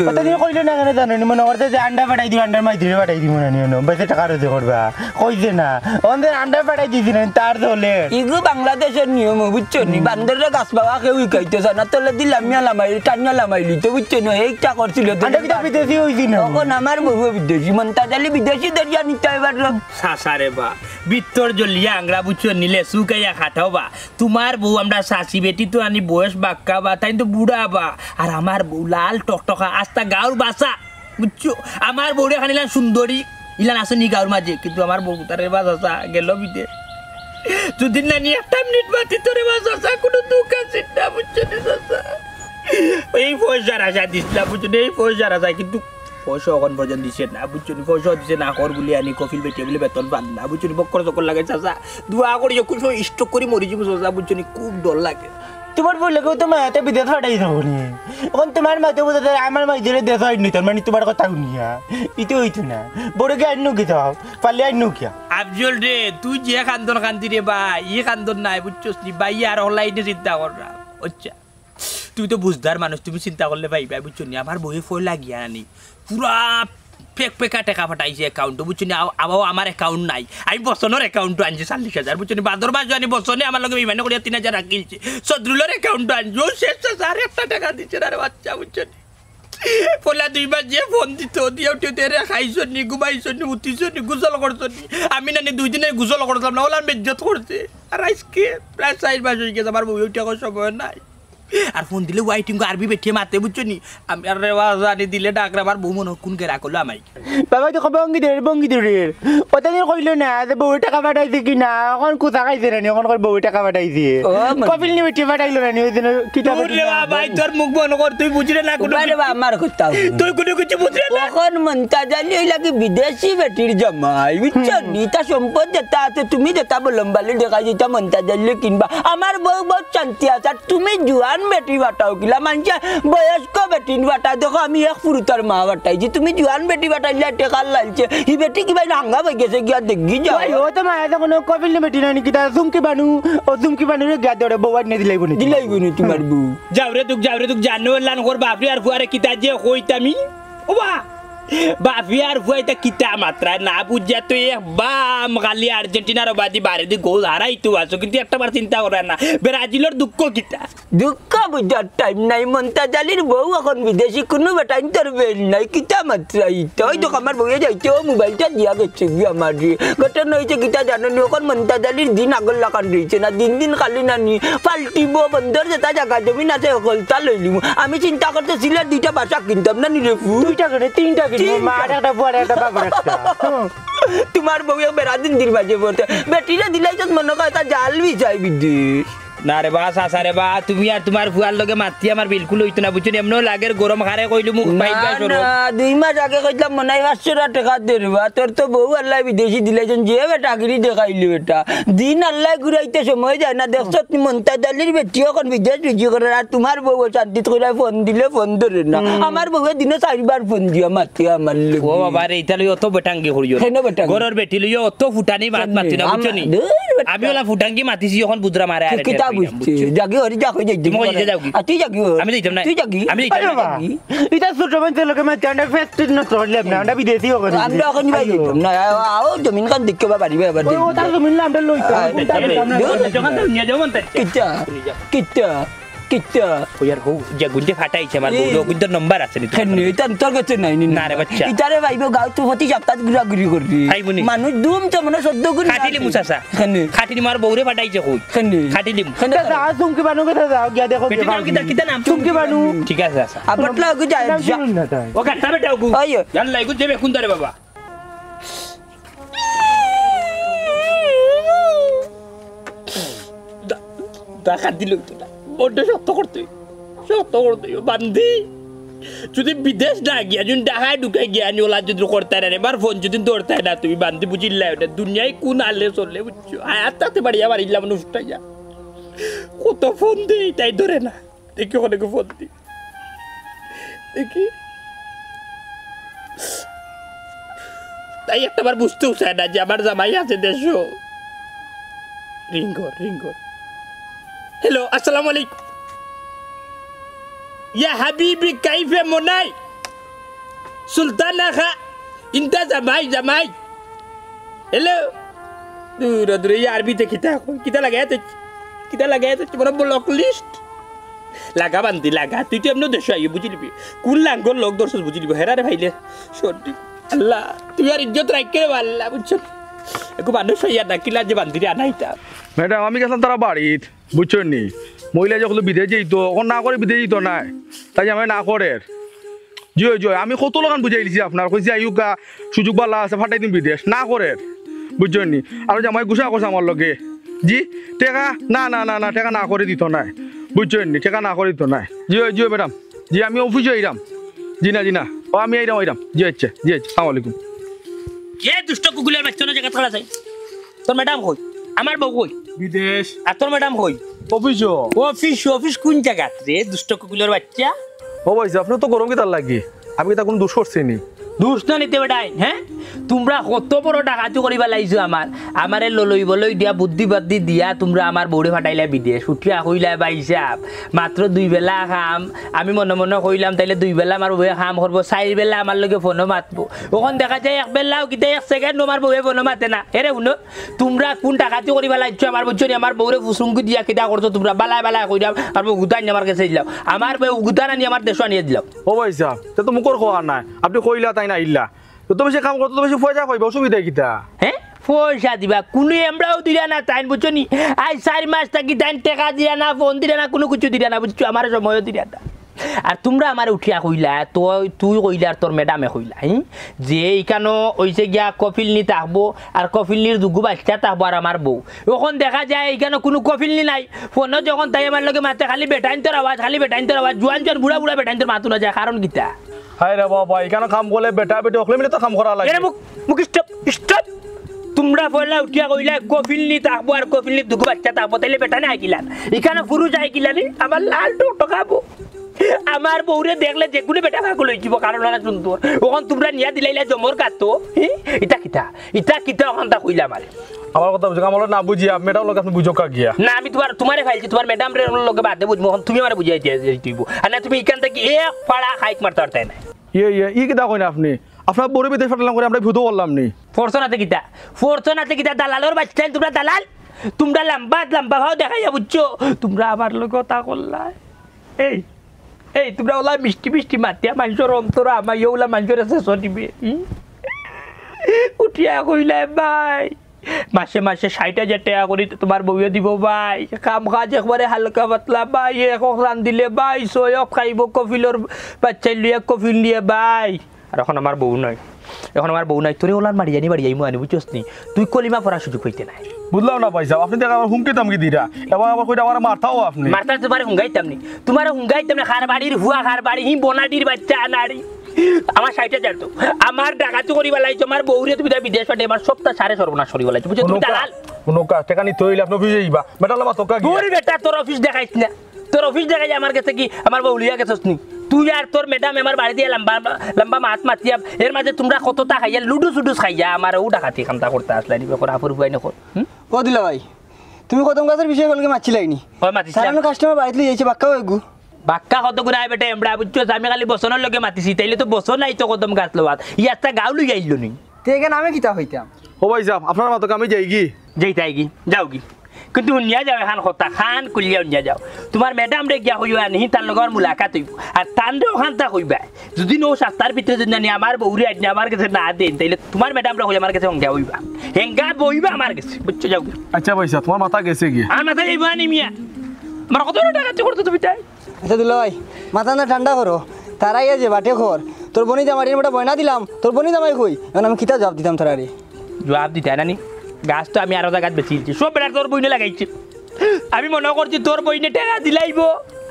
কতদিন কইলে না কেন জানেন মনে করতে যে আন্ডা পাঠাই দিই আন্ডার মাইদিরে পাঠাই দিই মনে নিও বেশি টাকা রোজে করবা কইছে না ওদের আন্ডা পাঠাই দিছি না তার দলে ইগো বাংলাদেশের নিয়ম বুঝছো নি বান্দরের গাছ বাবা কেউ খাইতেছে না তোলে দিলাম লামাই টানিয়া লামাইলি তো বুঝছো না এইটা করছিল আন্ডা কিটা বিদেশি হইছি না তখন আমার বউ বিদেশি মন্তাজালি বিদেশি দরিয়া নিতে এবার সাসারে বা বিত্তর জলিয়া আংরা বুঝছো নিলে সুকাইয়া খাটাও বা তোমার বউ আমরা শাশি বেটি তো আনি বয়স বাক্কা বা তাই তো বুড়া বা আর আমার বউ লাল টকটকা আস্তা গাঁর বাসা বুঝছো আমার বউরে খানিলা সুন্দরী ইলান আসেনি গাঁর মাঝে কিন্তু আমার বউ তার বাসা গেল বিদে যদি না নিয়ে একটা মিনিট বাতি তোরে বাসা কোনো দুঃখ আছে না বুঝছো এই পয়সার আশা দিস না বুঝছো এই পয়সার আশা কিন্তু পয়সা এখন পর্যন্ত দিছে না বুঝছো পয়সা দিছে না কর বলি আনি কফিল বেটে বলে বেতন পান না বুঝছো বক্কর চক্কর লাগে চাচা দোয়া করি যখন স্টক করে মরি যাবো চাচা বুঝছো খুব ডর লাগে তোমার বললেও তো মাতে বিদেশ ফাটাই থাকো নি এখন তোমার মাতে বোঝা আমার মাইদের দেশ হয় নি মানে তোমার কথা শুনিয়া ইতো হইতো না বড় গে আইন কি যাও পালে আইন কিয়া আফজল রে তুই যে কান্দন কান্দি রে ভাই ই কান্দন নাই বুঝছো ভাই আর অনলাইনে চিন্তা কর আচ্ছা তুই তো বুঝদার মানুষ তুমি চিন্তা করলে ভাই ভাই বুঝছো নি আমার বই ফয় লাগিয়া আনি পুরা পেকা টাকা ফাটাইছে অ্যাকাউন্ট বুঝছো আবার আমার অ্যাকাউন্ট নাই আমি বসনের অ্যাকাউন্ট আনছি 40,000 বুঝছো বাদর মাস জানি বসনে আমার লগে বিমানে করে 3,000 রাখিলছে সদরুলের অ্যাকাউন্ট আনছো শেষ 1,000 টাকা দিচ্ছে না রে বাচ্চা বুঝছো পোলা 2 বার যে ফোন দিত দিয়ে উঠে তেরে খাইছো নি ঘুমাইছো নি উঠিছো নি গুজল করছো নি আমি না 2 দিনে গুজল করতাম না ওলা বেজ্জত করছে আর আজকে প্রায় 4 মাস হয়ে গেছে আমার বউ উঠে সময় নাই আর ফোন দিলে ওয়াইটিং আরবি বেঠিয়ে মারতে বুঝছো নি আমি আর জানি দিলে ডাকরা আমার বউ মনে কোন কেরা করলো আমায় বাবা তো বঙ্গি দূরের কতদিন কইলো না যে বউ টাকা পাঠাইছে কি না এখন কোথা খাইছে না এখন বউ টাকা পাঠাইছে কপিল নি বেঠিয়ে পাঠাইলো না ওই দিন কিটা ভাই তোর মুখ বন্ধ কর তুই বুঝলে না কোনো আরে বাবা আমার কথা তুই কোনো কিছু বুঝলে না এখন মন্তাজালি ওই লাগে বিদেশি বেটির জামাই বুঝছো নি তা সম্পদ যেটা আছে তুমি যেটা বলম্বালি দেখা যেটা মন্তাজালি কিনবা আমার বউ বহুত শান্তি আছে তুমি জুয়ান বেটি বাটাও কিলা মানছে বয়স্ক বেটি বাটা দেখো আমি এক ফুরুতার মা বাটাইছি তুমি জুয়ান বেটি বাটাইলে টেকার লাগছে ই বেটি কিবা নাঙ্গা হয়ে গেছে গিয়া দেখি যাও ও তো মায়া যখন কপিল বেটি নানি কিটা জুমকি বানু ও জুমকি বানু রে গা দড়ে বউ আনি দিলাইব নি তোমার বউ যাও রে তুক জানো লান কর বাপরি আর ফুয়ারে কিটা যে কইতামি ও বা বাপি আর ফুয়াইতা কিটা মাত্রা না বুঝা তুই বাম গালি আর্জেন্টিনার বাদি বারে দি গোল হারাই তো আছো কিন্তু একটা বার চিন্তা করে না ব্রাজিলের দুঃখ কিটা দুঃখ বুঝার টাইম নাই মন্তাজালির বউ এখন বিদেশি কোনো বেটাইন তরবেল নাই কিটা মাত্রাই তো ওই তো আমার বউয়ে যাইতে ও মোবাইলটা দিয়া গেছে গিয়ে আমার ঘটনা হয়েছে কিটা জানো নি এখন মন্তাজালির দিন আগল লাগান রয়েছে না দিন খালি নানি পাল্টিব বন্দর যেটা জায়গা জমিন আছে সকলটা লইলিম আমি চিন্তা করতে সিলেট 2টা বাসা কিনতাম না নিরে 2টা করে 3টা মার একটা বড় একটা বাবার একটা তোমার বউ বেড়াদিন দিন বাজে পড়তে বেটিরা দিলাই তো মনে হয় তা জাল বি যাই বিদ্যুৎ না রে বা সাসা রে বা তুমি আর তোমার ফুয়ার লগে মাতি আমার বিলকুল হইতো না বুঝছো এমনও লাগের গরম হারে কইলু মুখ পাইবা সরো না 2 মাস আগে কইলাম মনে হয় 500 টাকা দেবা তোর তো বউ আল্লাহ বিদেশি দিলাইছেন যে বেটা গিরি দেখাইলি বেটা দিন আল্লাহ ঘুরাইতে সময় যায় না দেখছো তুমি মন্তাজালির বেটি এখন বিদেশ বিজি করে আর তোমার বউ শান্তি কইরা ফোন দিলে ফোন ধরে না আমার বউ দিনে 4 বার ফোন দিয়া মাতি আমার ও বাবা রে ইতালি অত বেটাঙ্গি করিও কেন বেটা গরর বেটি লইও অত ফুটানি বাত মাতি না বুঝছো নি আমি ওলা ফুটাঙ্গি মাতিছি এখন বুদরা মারে আরে কিতা বুঝছি জাগি হরি যা কই যাই মই যে যাও কি তুই জাগি আমি যাইতাম না তুই জাগি আমি যাইতাম না এটা ছোট মানুষের লোকে মাঝখানে ফেস্টিভ না চললে না আমরা বিদেশি হবে আমরা এখন ভাই না আও জমিন কান দেখতে পারিবে এবার ও তার জমিন না আমরা লইতে যখন নিয়ে যাও মন কিতা কিতা কিতা ওয়ার হো যে গুন্ডে ফাটাইছে আমার বউর গুন্ডের নাম্বার আছে নি কেন এটা তোর কাছে নাই না রে বাচ্চা ইতারে ভাইবো গাও তো প্রতি সপ্তাহ ঘুরাঘুরি করবি আইবনি। মানুষ দুম তো মনে সদ্য করি খাটিলি মুসাসা কেন খাটিলি মার বউরে ফাটাইছে কই কেন খাটিলি কেন যাও তুমি বানু কথা যাও গিয়া দেখো বেটি নাম কিতা কিতা নাম তুমি বানু ঠিক আছে আচ্ছা আপটলা গো যায় না তাই ও কাটা বেটা গু আইও জান লাগু দেবে কুন্দারে বাবা দেখা দিল তো না ওটা সত্য করতে বান্ধি যদি বিদেশ না গিয়া যদি ডাহায় ঢুকে গিয়া নি ওলা যদি করতে না এবার ফোন যদি ধরতে না তুমি বান্ধি বুঝিল্লা ওটা দুনিয়ায় কোন আলে চললে বুঝছো আয়াত তাতে বাড়ি আবার ইল্লা মানুষ যা কত ফোন দিই তাই ধরে না দেখি অনেকে ফোন দিই দেখি তাই একটাবার বুঝতেও চায় না যে আমার জামাই আছে দেশ রিঙ্গর হ্যালো আসসালামু আলাইকুম ইয়া হাবিবি কাইফে মোনাই সুলতানা খা ইনতা জামাই হ্যালো দূরে ইয়া আরবিতে কিতা লাগায় তো তোমার ব্লক লিস্ট লাগা বান্দি লাগা তুই তো এমন দেশ আইয়ে বুঝলিবি কোন লাঙ্গর লোক দর্শন বুঝলিবি হেরারে ভাইলে সর্দি আল্লাহ তুই আর ইজ্জত রাখকে আল্লাহ বুঝছো একটু মানুষ হইয়া ডাকিলা যে বান্দিরে আনাইতা ম্যাডাম আমি গেছিলাম তারা বাড়িত বুঝছেন নি মহিলা যখন বিদেশ যেত এখন না করে বিদেশ যেত নাই তাই আমি না করে জয় আমি কত লোকান বুঝাই দিছি আপনার কইছি আইউকা সুযোগ বালা আছে ফাটাই দিন বিদেশ না করে বুঝছেন নি আর জামাই গুছা করছে আমার লগে জি টেকা না টেকা না করে দিত নাই বুঝছেন নি টেকা না করে দিত নাই জি ম্যাডাম জি আমি অফিসে আইরাম জি না ও আমি আইরাম জি আচ্ছা সালাম আলাইকুম কে দুষ্ট কুকুলের বাচ্চা না জায়গা থাকা যায় তোর ম্যাডাম কই আমার বউ কই বিদেশ আর তোর ম্যাডাম কই অফিস কোন জায়গা রে দুষ্ট কুকুলের বাচ্চা ও ভাই আপনার তো গরম কি তার লাগে আমি তা কোনো দোষ করছি নি দোষ না নিতে বেটাই হ্যাঁ তোমরা কত বড় ডাকাতি করিবা লাইছো আমারে ললই দিয়া বুদ্ধি বাদ্ধি দিয়া তোমরা আমার বউরে ফাটাইলা বিদেশ উঠিয়া কইলা বাইসাব মাত্র 2 বেলা খাম আমি মনে কইলাম তাইলে 2 বেলা আমার বউয়ে খাম করবো 4 বেলা আমার লগে ফোনও মাতবো ওখান দেখা যায় 1 বেলাও কিতা 1 সেকেন্ড আমার বউয়ে ফোনও মাতে না এরে শুনো তোমরা কোন ডাকাতি করিবা লাইছো আমার বুঝছনি আমার বউরে ফুসুঙ্গি দিয়া কিতা করছো তোমরা বালা কইরা আর বউ গুতান আমার কাছে দিলাও আমার বউ গুতান আনি আমার দেশ আনিয়ে দিলাও ও ভাই সাহেব তা তো মুখর খোয়া নাই আপনি কইলা তাই না ইল্লা তো বেশি কাম করতে তো বেশি পয়সা পাইবা অসুবিধা কিতা হ্যাঁ পয়সা দিবা কোনো আমরাও দিলা না তাই বুঝছো নি আজ 4 মাস থাকি তাই টাকা দিলা না ফোন দিলা না কোনো কিছু দিলা না বুঝছো আমার সময়ও দিলা না আর তোমরা আমার উঠিয়া কইলা তুই কইলা আর তোর ম্যাডামে কইলা যে এইখানো ওইসে গিয়া কফিলনি থাকবো আর কফিলনির দুগু বাচ্চা থাকবো আর আমার বউ ওখান দেখা যায় এইখানে কোনো কফিলনি নাই ফোনও যখন তাই আমার লগে মাতে খালি বেটাইন তোর আওয়াজ জোয়ান বুড়া বেটাইন তোর মাথু না যায় কারণ কিতা হাই রে বাবা এখানে কাম করলে বেটা বেটি ওখলে মিলে তো কাম করা লাগে এরে মুখ স্টপ তোমরা বললা উঠিয়া কইলা কফিলনি থাকবো আর কফিলনি দুগু বাচ্চা থাকবো তাইলে বেটা না আইকিলান এখানে পুরুষ আইকিলানি আমার লাল টোটো খাবো আমার বউরে দেখলে যে কোনো বেটা ভাগ লইব কারণ না সুন্দর ওখান তোমরা নিয়া দিলাইলা জমর কাটো ইটা কিতা ওখানটা কইলা আমার কথা বুঝো আমার না বুঝি ম্যাডাম লোক আপনি বুঝো কা গিয়া না আমি তোমারে ফাইলছি তোমার ম্যাডাম রে লগে বাদে বুঝবো তুমি আমারে বুঝাই দিইব আর না তুমি এখান থেকে এক পাড়া খাইক মারতে পারতে না ই কিতা কইনা আপনি আপনার বড় বিদেশ ফাটালাম করে আমরা ভিডিও করলাম নি ফরসনাতে কিতা দালালর বাচ্চা তোমরা দালাল তোমরা লম্বা ভাও দেখাইয়া বুঝছো তোমরা আমার লগে কথা করলা এই তোমরা ওলা মিষ্টি মাতিয়া মানুষের অন্তরা আমার ওলা মানুষের শেষ দিবে উঠিয়া কইলা ভাই মাসে 60,000 টাকা করে তোমার বউয়ে দিব ভাই কাম কাজ একবারে হালকা পাতলা ভাই এখন রান দিলে ভাই সয়ক খাইব কফিলর বাচ্চা লিয়ে কফিল নিয়ে ভাই আর এখন আমার বউ নাই তোরে ওলার মারি জানি বাড়ি যাইমু আনি বুঝছস নি তুই কলিমা পড়ার সুযোগ হইতে নাই বুঝলাম না পয়সা আপনি দেখা আমার হুমকি তামকি দিরা এবার আবার কইটা আমার মারতাও আপনি মারতা তোমারে হুঙ্গাইতাম না খার বাড়ির হুয়া খার বাড়ি হি বনাডির বাচ্চা আনাড়ি আমার 60,000 তো আমার ডাকাতি করিবা লাইছো আমার বউরে তুমি বিদেশ পাঠে আমার সপ্তাহ সাড়ে সর্বনাশ করিবা লাইছো বুঝছো তুমি দালাল কোনো কাজ টাকা নিতে হইলে আপনি অফিসে যাইবা বেটা লামা তোকা গিয়া তোর বেটা তোর অফিস দেখাইছ না তোর অফিস দেখাই আমার কাছে কি আমার বউ লিয়া গেছস নি তুই আর তোর ম্যাডাম আমার বাড়ি দিয়ে লম্বা লম্বা মাছ মাতিয়া এর মাঝে তোমরা কতটা খাইয়া লুডু সুডুস খাইয়া আমার ও ডাকাতি কামটা করতে আসলে নিবে করে আফর হুয়াই নকর ও দিলা ভাই তুমি কদম গাছের বিষয়ে কলকে মাছিলাইনি হয় মাতিস সারানো কাস্টমার বাড়িতে যাইছে বাক্কা হইগু বাক্কা কত করে আই বেটা এমড়া বুঝছো আমি খালি বসনের লগে মাতিছি তাইলে তো বসন নাই তো কদম গাছ লওয়াত ইয়াটা গাঁও লই আইলো নি তে এখানে আমি কিতা হইতাম ও ভাই সাহেব আপনার মাতকে আমি যাই কি যেইতাই কি যাও কি কিন্তু নিয়া যাও এখন কথা খান কুলিয়া নিয়া যাও তোমার ম্যাডাম রে গিয়া হইবা নি তার লগর মুলাকাত হইব আর তান রে ওখান তা হইবা যদি নো সাস্তার ভিতরে যদি না আমার বউরে আজ আমার কাছে না দেন তাইলে তোমার ম্যাডাম রে হই আমার কাছে হঙ্গা হইবা হেঙ্গা বইবা আমার কাছে বুঝছো যাও কি আচ্ছা ভাই সাহেব তোমার মাথা গেছে কি আর মাথা যাইবা নি মিয়া আমার কত টাকা করতে তুমি তাই আচ্ছা দিলা ভাই মাথা না ঠান্ডা করো তারাই যে বাটে ঘর তোর বনি জামাইয়ের মোটা বয়না দিলাম তোর বনি জামাই কই এখন আমি কিতা জবাব দিতাম তোরারে জবাব দিতে না নি গাছ তো আমি আরো জায়গায় বেচিয়েছি সব বেড়া তোর বইনে লাগাইছি আমি মনে করছি তোর বইনে টাকা দিলাইব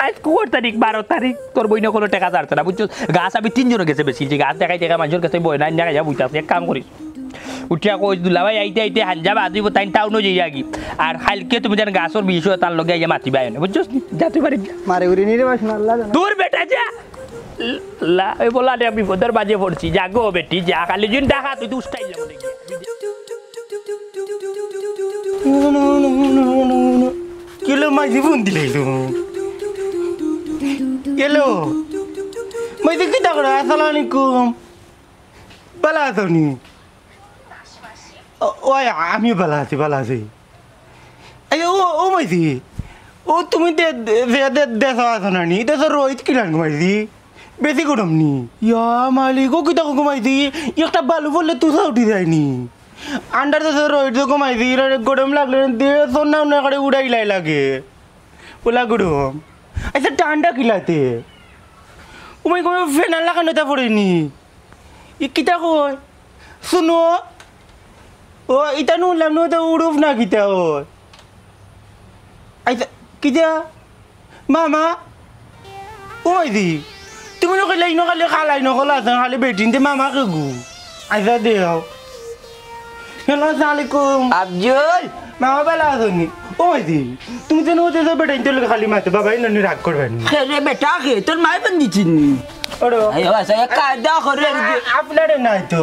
আজ কত তারিখ 12 তারিখ তোর বইনে কোনো টাকা ছাড়ছে না বুঝছো গাছ আমি 3 জনের কাছে বেচিয়েছি গাছ দেখাই দেখা মানুষের কাছে বই না দেখা যা বুঝতে এক কাম করিস উঠিয়া কই দুলাভাই আইতে আইতে হানজাবা আদিব তাই টাউনও যাই আগি আর খালকে তুমি যেন গাছর বিষয় তার লগে আইয়া মাতিবা এনে বুঝছো যা তুই পারি মারে উড়ি নিরে বাস না আল্লাহ জানে তোর বেটা যা লা এই বলা রে আমি বিপদের বাজে পড়ছি জাগো বেটি যা খালি দিন দেখা তুই তো উস্তাইল মনে কি কিলো মাঝি ফোন দিলাই তো এলো মাঝি কি তা করে আসসালামু আলাইকুম ভালো আছো নি ওই আমিও ভালো আছি এই ও মাঝি ও তুমি দেশ আছো না নি দেশের রোহিত কিলান মাঝি বেশি গরম নি ইয়া মালিক ও কিতা ঘুমাইছি একটা বালু বললে তুষা উঠি যায়নি আন্ডার দেশের রোহিত ঘুমাইছি গরম লাগলে দিয়ে সোনা উন্না করে উড়াইলাই লাগে ওলা গরম আচ্ছা ঠান্ডা কিলাতে ওমাই কোনো ফেনার লাগানো তা পড়েনি ই কিতা কয় শুনো ও ইটা নুনলাম নো তো উড়ুফ না কিতা ওই আচ্ছা কিতা মামা ও মাইদি তুমি নকলে নকালে খালাই নকলা খালি বেটিনতে মামা কে গু আচ্ছা দেও হ্যালো আসসালামু আলাইকুম আফজল মামা ভালো আছো নি ও মাইদি তুমি তো নতে তো বেটাইনতে খালি মাতে বাবা ইনি রাগ করবেন রে বেটা কে তোর মাই বন্দিছিনি ওরে আইও আসা কায়দা করে আপনারে নাই তো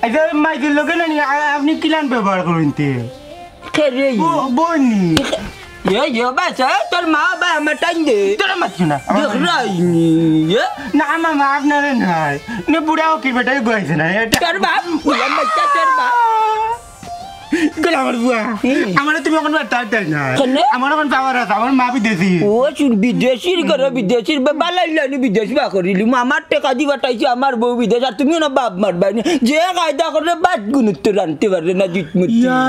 আচ্ছা মাইদির লগে না আপনি কিলান ব্যবহার করেন তে কে রে বনি ये बस है তোর মা বা আমার টাইম দে তোরা মাছ না দেখ রাইনি না মামা আপনারে নাই নে বুড়াও কি বেটাই গইছে না এটা তোর বাপ বুলা বাচ্চা তোর বাপ গলা আমার বুয়া আমার তুমি এখন টাইটাই না আমার এখন পাওয়ার আছে আমার মা বিদেশি ও শুন বিদেশির করে বিদেশির বালাইলানি বিদেশ বা করিলি আমার টাকা দি বাটাইছি আমার বউ বিদেশ আর তুমি না বাপ মারবানি যে কায়দা করে বাদ গুনুত রানতে পারে না জিতমুত ইয়া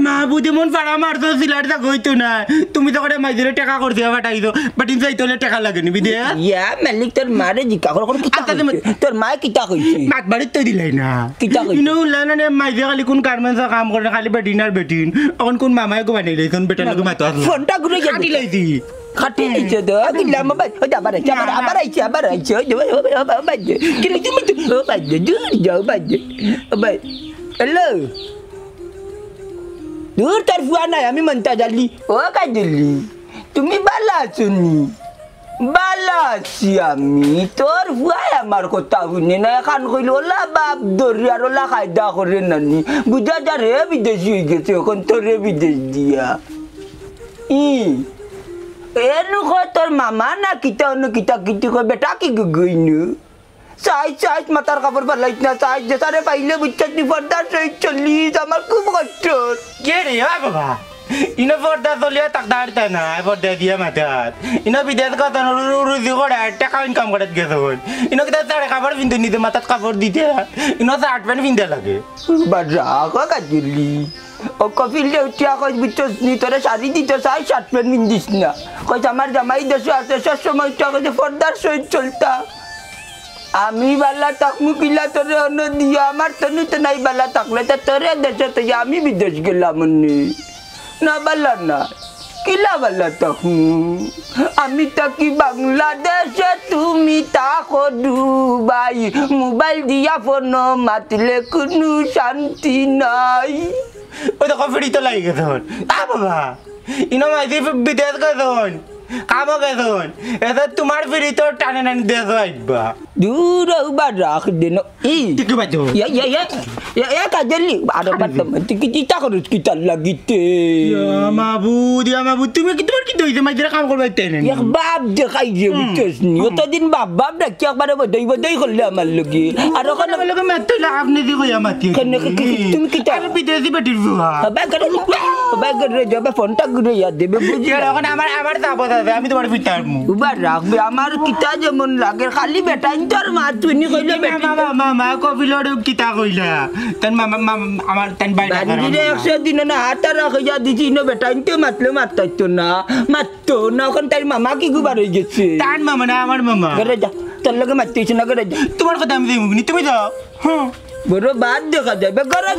মা বুদি মন পাড়া মারতো সিলারটা কইতো না তুমি তো করে মাইজরে টাকা করতে বাটাইছো বাটিন যাইতলে টাকা লাগেনি বিদে ইয়া মালিক তোর মারে জিকা করে কিতা তোর মা কিতা কইছে মাত বাড়িতে তো দিলাই না কিতা কইছে ইনো লানানে মাইজে খালি কোন গার্মেন্টসে কাম করে খালি বেটিন আর বেটিন এখন কোন মামাই কো বানাই লাইছন বেটার লগে মাতো আসলো ফোনটা ঘুরে গেল কাটি লাইছি খাটি নিচে তো কিলা মাবাই ও আবার আইছে বাজে কিলা তুমি তো বাজে দূর যাও বাজে বাই হ্যালো দূর তোর ফুয়া নাই আমি মনতা জালি ও কাজলি তুমি বালা শুনি বালা আছি আমি তোর ফুয়াই আমার কথা শুনে না এখন কইল ওলা বাপ দরি আর ওলা খায়দা করে নানি বুঝা যা রে বিদেশি হয়ে গেছে এখন তোরে বিদেশ দিয়া এরু কয় তোর মামা না কিতা অন্য কিতা কিতি কয় বেটা কি গইনু সাইজ মাথার কাপড় পালাইছ না সাইজ যে সারে পাইলে বুঝছিস নি পর্দার সহিত চল্লিশ আমার খুব কষ্ট কে রে বাবা ইনো পর্দা চলিয়া তাক দাঁড়তে না পর্দা দিয়া মাথাত ইনো বিদেশ কথা রুজি করে টাকা ইনকাম করে গেছে ইনো কিতা তারে কাপড় পিনতে নিতে মাথাত কাপড় দিতে ইনো শার্ট প্যান্ট পিনতে লাগে বাজা কাজলি ও কফিলে উঠিয়া কই বুঝছিস নি তোরে শাড়ি দিতে চাই শার্ট প্যান্ট পিন্দিস না কই আমার জামাই দেশে আছে সব সময় উঠিয়া কই পর্দার সহিত চলতা আমি বালা তাকমু কিলা তোরে অন্য দিয়া আমার তনু তো নাই বালা তাকলে তো তোরে দেশে তো আমি বিদেশ গেলাম না বালা না কিলা বালা তাকমু আমি তাকি বাংলাদেশে তুমি তাকো দুবাই মোবাইল দিয়া ফোন মাতলে কোনো শান্তি নাই ওই তো কফিটি তো লাগে গেছে বাবা ইনো মাইদি বিদেশ গেছে কামো গেছন এসে তোমার ফিরি তো টানে টানে দেশ আইবা দূর বা রাখ দেন ই ঠিক বাজো ya kajeli ada teman kita harus kita lagi ya mabud তুমি কি তোমার কি দইতে মাইরা কাম করবা তেনে ya bab de kaje bitus ni otodin bab dak ya pada bodai khalla amal lagi ada kan লগে মাত্র আপনি দি কইয়া মাতি তুমি kita আর বিদেশি বেটির বুয়া bagar jawab phone tak gede ya debe buji এখন আমার যাবো দাদা আমি তোমার পিতারমু ubar রাখবে আমার kita যেমন লাগে খালি বেটা ইন্তর মা তুই নি কইলে বেটা মামা কবিলড় কিতা কইলা তন মামা আমার তন বাইরে বাড়িতে 100 দিন না হাত রাখিয়া দিছি না বেটা ইনতে মাতলে মাততো না এখন তার মামা কি গুবার হয়ে গেছে তার মামা না আমার মামা ঘরে যা তোর লগে মাততেছ না ঘরে যা তোমার কথা আমি দিমুনি তুমি যাও হ্যাঁ বড় বাদ দেখা যাবে ঘরে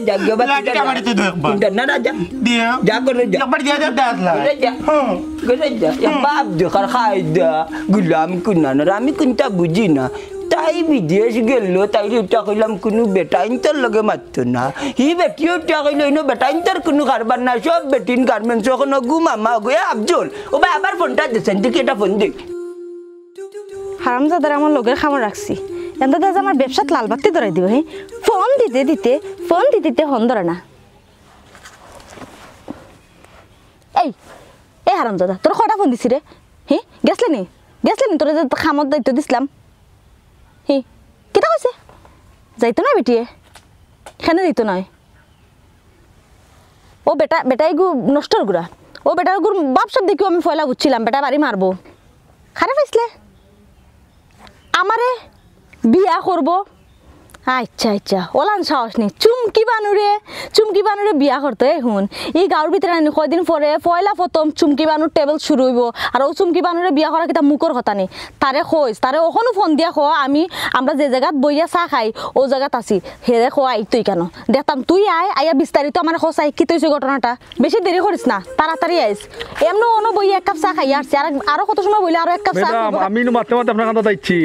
যা গবা লাঠি আমারে তো দেখবা না রাজা দিয়া যা ঘরে যা একবার দিয়া দাসলা ঘরে যা হ্যাঁ ঘরে যা ya বাপ দেখার খাইদা গুলাম কুনা না আমি কোনটা বুঝি না তাই বিদেশ গেল তাই এটা কইলাম কোনো বেটা ইন্তর লগে মারতো না হি বেটিও টা কইল ইনো বেটা ইন্তর কোনো কারবার না সব বেটিন গার্মেন্টস ওখানে গু মামা গো আফজল ও ভাই আবার ফোনটা দেন দেখি এটা ফোন দে হারামজাদার আমার লগের খামার রাখছি এন্দা দাদা আমার ব্যবসাত লাল বাতি ধরাই দিব হ্যাঁ ফোন দিতে হন ধরে না এই হারামজাদা তোর কটা ফোন দিছি রে হ্যাঁ গেছলি তোর যে খামত দায়িত্ব দিছিলাম হি কিতা কইছে যাইতো না বেটিয়ে এখানে দিত নয় ও বেটাই গু নষ্টর গুড়া ও বেটার গুড় বাপ সব দেখিও আমি ফয়লা বুঝছিলাম বেটা বাড়ি মারবো খারাপ হয়েছিলে আমারে বিয়া করব আচ্ছা ওলান সাহস নেই চুমকি বানুরে বিয়া করতে এখন এই গাঁর ভিতরে আনি কয়দিন পরে পয়লা প্রথম চুমকি বানুর টেবিল শুরু হইব আর ও চুমকি বানুরে বিয়া করা কিতা মুখর কথা নেই তারে ওখানে ফোন দিয়া আমরা যে জায়গাত বইয়া চাহ খাই ও জায়গাত আছি হেরে আইতই কেন দেখতাম তুই আয়া বিস্তারিত আমার খোঁচাই কি তৈছে ঘটনাটা বেশি দেরি করিস না তাড়াতাড়ি আইস এমনি অন্য বইয়া 1 কাপ চা খাই আসছি আরো কত সময় বইলে আরো 1 কাপ চা আমি মাত্র আপনার কথা দিচ্ছি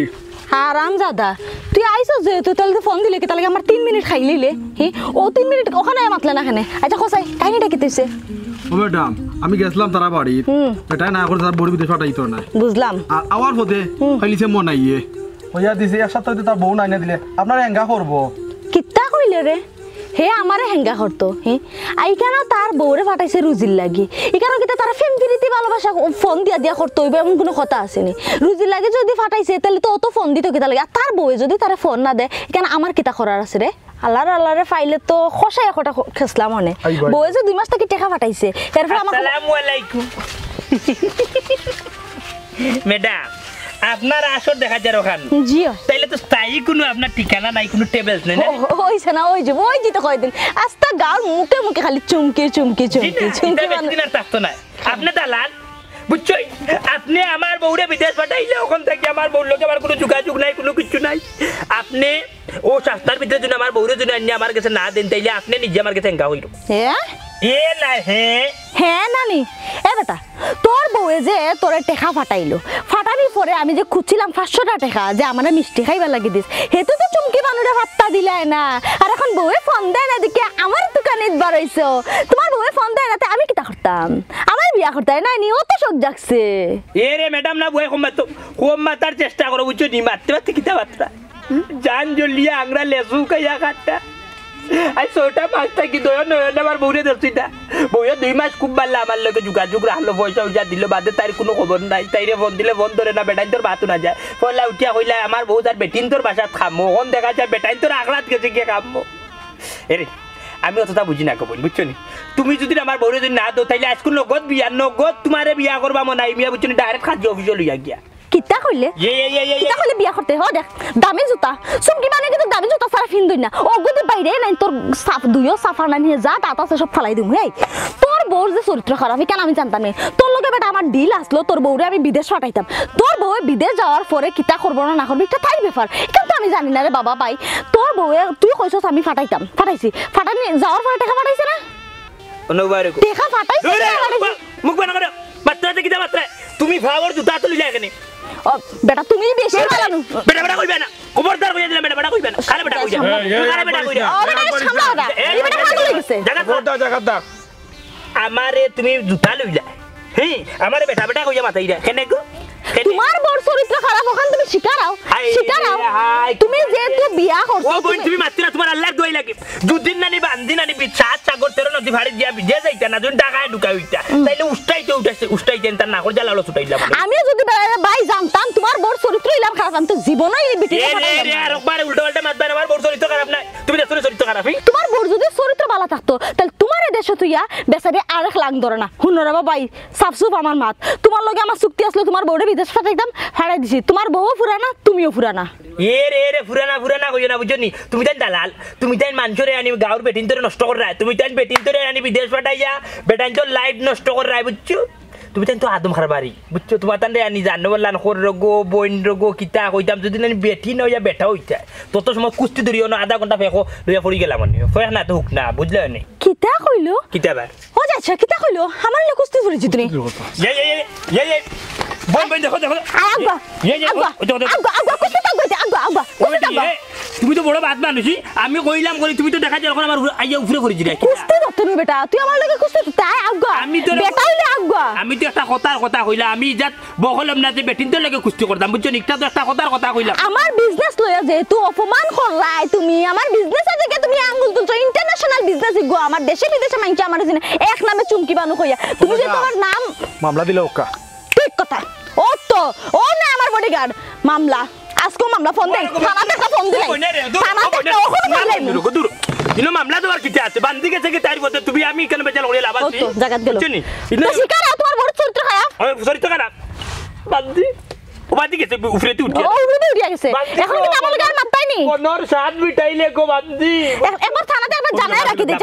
হারামজাদা তুই আইছো যে তুই তাহলে ফোন দিলে কি তাহলে আমার 3 মিনিট খাই লিলে ও 3 মিনিট ওখানে মাতলে না খানে আচ্ছা খোসাই কাহিনীটা কি তুইছে ও ম্যাডাম আমি গেছিলাম তারা বাড়ি এটা না করে তার বড় বিদেশ পাঠাইতো না বুঝলাম আওয়ার পথে খাইলিছে মন আইয়ে হইয়া দিছে এক সপ্তাহ তার বউ নাই না দিলে আপনার হেঙ্গা করব কিত্তা কইলে রে হে আমারে হেঙ্গা করতো আই কেন তার বউরে পাঠাইছে রুজির লাগি এখানে কিতা তারা ফ্যামিলিতে ভালোবাসা ফোন দিয়া করতে হইবে এমন কোনো কথা আসেনি রুজির লাগে যদি পাঠাইছে তাহলে তো অত ফোন দিত কিতা লাগে আর তার বউয়ে যদি তারা ফোন না দেয় এখানে আমার কিতা করার আছে রে আল্লাহরে ফাইলে তো খসাই একটা খেসলাম মনে বউয়ে যে 2 মাস থেকে টাকা পাঠাইছে এরপর আমার আসসালামু আলাইকুম ম্যাডাম আপনার আসর দেখা যায় ওখান জিও তাইলে তো স্থায়ী কোনো আপনার ঠিকানা নাই কোনো টেবিলস নাই না ওইছে না ওই যে তো কয়দিন আস্তা গাল মুখে খালি চুমকি বেশিদিন আর থাকতো না আপনি দালাল বুঝছই আপনি আমার বউরে বিদেশ পাঠাইলে ওখান থেকে আমার বউর লোকে আমার কোনো যোগাযোগ নাই কোনো কিছু নাই আপনি ও সস্তার ভিতরে যদি আমার বউরে যদি আনি আমার কাছে না দেন তাইলে আপনি নিজে আমার কাছে হেঙ্গা হইল হ্যাঁ নানি এ বেটা তোর বউয়ে যে তোরে টেকা ফাটানির পরে আমি যে খুঁজছিলাম 500 টাকা যে আমার মিষ্টি খাইবা লাগি দিস হেতু তো চুমকি বানুরে ভাতটা দিলাই না আর এখন বউয়ে ফোন দেয় না দেখে আমার দোকানে বার হইছো তোমার বউয়ে ফোন দেয় না আমি কিটা করতাম আমার বিয়া করতে না নি ও তো শোক জাগছে রে ম্যাডাম না বউয়ে কম মাতার চেষ্টা করো বুঝছো নি মারতে কিতা বাত্রা জান জ্বলিয়া আংরা লেসু খাইয়া কাটটা আই 6টা 5টা কি দয় নয় আমার বউরে দছিটা বউয়ে 2 মাস খুব ভালো আমার লগে যোগাযোগ রাখলো পয়সা দিল বাদে তার কোনো খবর নাই তাইরে ফোন দিলে ফোন ধরে না বেটাই তোর বাতু না যায় ফলা উঠিয়া কইলা আমার বউ তার বেটিন তোর বাসাত খামো কোন দেখা যায় বেটাই তোর আগলাত গেছে কি খামো এরে আমি অতটা বুঝি না কবল বুঝছো নি তুমি যদি আমার বউরে যদি না দো তাইলে আজকে নগদ তোমারে বিয়া করবা মনে নাই মিয়া বুঝছো নি ডাইরেক্ট খাদ্য অফিসে লইয়া গিয়া কিতা কইলে বিয়া করতে হ দেখ দামি জুতা চুমকি মানে কিন্তু দামি জুতা সারা ফিন্দুই না ও গদি বাইরে নাই তোর সাফ দুইও সাফার না নিয়ে যা দাঁত আছে সব ফালাই দিম তোর বউর যে চরিত্র খারাপ কেন আমি জানতাম না তোর লগে বেটা আমার ডিল আসলো তোর বউরে আমি বিদেশ পাঠাইতাম তোর বউ বিদেশ যাওয়ার পরে কিতা করবো না করবি এটা তাই ব্যাপার কিন্তু আমি জানি না রে বাবা ভাই তোর বউয়ে তুই কইছস আমি ফাটাইছি ফাটানি যাওয়ার পরে টাকা পাঠাইছে না টাকা পাঠাইছে মুখ বানা করে বাচ্চাতে কিতা বাচ্চা তুমি ভাবর জুতা তো লিলা এখানে বেটা তুমি বেশি মারানো বেটা কইবে না খবরদার কইয়া দিলা বেটা কইবে না খালি বেটা কইয়া খালি বেটা কইয়া এই বেটা পাগল হয়ে গেছে জায়গা দাও আমারে তুমি জুতা লইলা হ্যাঁ আমার বেটা বেটা কইয়া মাথাই রে কেনে গো তোমার বড় চরিত্র খারাপ ওখান তুমি শিকারাও তুমি যেহেতু বিয়া করছো ও বোন তুমি মাত্র তোমার আল্লাহর দোয়াই লাগে দুদিন নানি বান্দি নানি বিছাত সাগর তেরো নদী ভাড়ি দিয়া বিজে যাইতা না যখন টাকায় ঢুকা হইতা তাইলে উষ্টাইতেন তার নাকর জ্বালালো ছুটাইলাম আমিও যদি ভাই জানতাম তোমার বড় চরিত্র ইলাম খারাপ আমি তো জীবনই এই বিটি আর একবার উল্টো পাল্টা মাত বানাবার বড় চরিত্র খারাপ না তুমি দেখো চরিত্র খারাপ তোমার বড় যদি চরিত্র ভালো থাকতো তাহলে তোমার এই দেশে তুইয়া বেচারি আরেক লাং ধরে না হুনরা ভাই সাফসুফ আমার মাত তোমার লগে আমার চুক্তি আসলো তোমার বউরে বিদেশ পাঠাইতাম হারাই দিছি তোমার বউও ফুরানা তুমিও ফুরানা রে ফুরানা কইও না বুঝনি তুমি তাই দালাল তুমি তাই মানুষরে আনি গাঁর বেটিন তোরে নষ্ট কর রায় তুমি তাই বেটিন তোরে আনি বিদেশ পাঠাইয়া বেটান তোর লাইফ নষ্ট কর রায় বুঝছো তুমি তাই তো আদম খারবারি বুঝছো তোমার তান আনি জানো বললাম খর রগো বইন রগো কিতা কইতাম যদি না বেটি নইয়া বেটা হইতা তত সময় কুস্তি ধরিও না আধা ঘন্টা ফেকো লইয়া পড়ি গেলাম ফেক না তো হুক না বুঝলে নি কিতা কইলো কিতা বার ও যাচ্ছে কিতা কইলো আমার লে কুস্তি ধরিছি তুমি এই বই দেখো আগবা তুমি তো বড় বাদ মানুষই আমি কইলাম করি তুমি তো দেখা যায় এখন আমার আইয়া উপরে করেছি কুস্তি তুমি বেটা তুই আমার লগে কুস্তি তাই আগবা আমি তো বেটা হইলে আগবা আমি তো একটা কথা কইলা আমি জাত বহলম না যে বেটিন তো লাগে কুস্তি করতাম বুঝছো নিকটা তো একটা কথা কইলাম আমার বিজনেস লয়া যে তুই অপমান করলাই তুমি আমার বিজনেস থেকে তুমি আঙ্গুল তুলছো ইন্টারন্যাশনাল বিজনেস গো আমার দেশে বিদেশে মাইনছে আমার জিনে এক নামে চুমকি বানু কইয়া তুমি যে তোমার নাম মামলা দিলে ওকা ঠিক কথা ও না আমার বডিগার্ড মামলা আজকে মামলা ফোন দেই থানাতে একটা ফোন দিলাই থানাতে ওখানে মারলাই ইনো মামলা তো আর কিটা আছে বান্দি গেছে কি তার বলতে তুমি আমি কেন বেচাল কইলা লাভ আছে তো জায়গা দিল তো শিকার তোমার বড় চরিত্র খারাপ চরিত্র খারাপ বান্দি ও বান্দি গেছে উপরে তুই উঠে ও উপরে উঠে গেছে এখন কি আমার গার মারতাই নি কোনর সাত মিটাইলে গো বান্দি একবার থানাতে একবার জানাই রাখি দে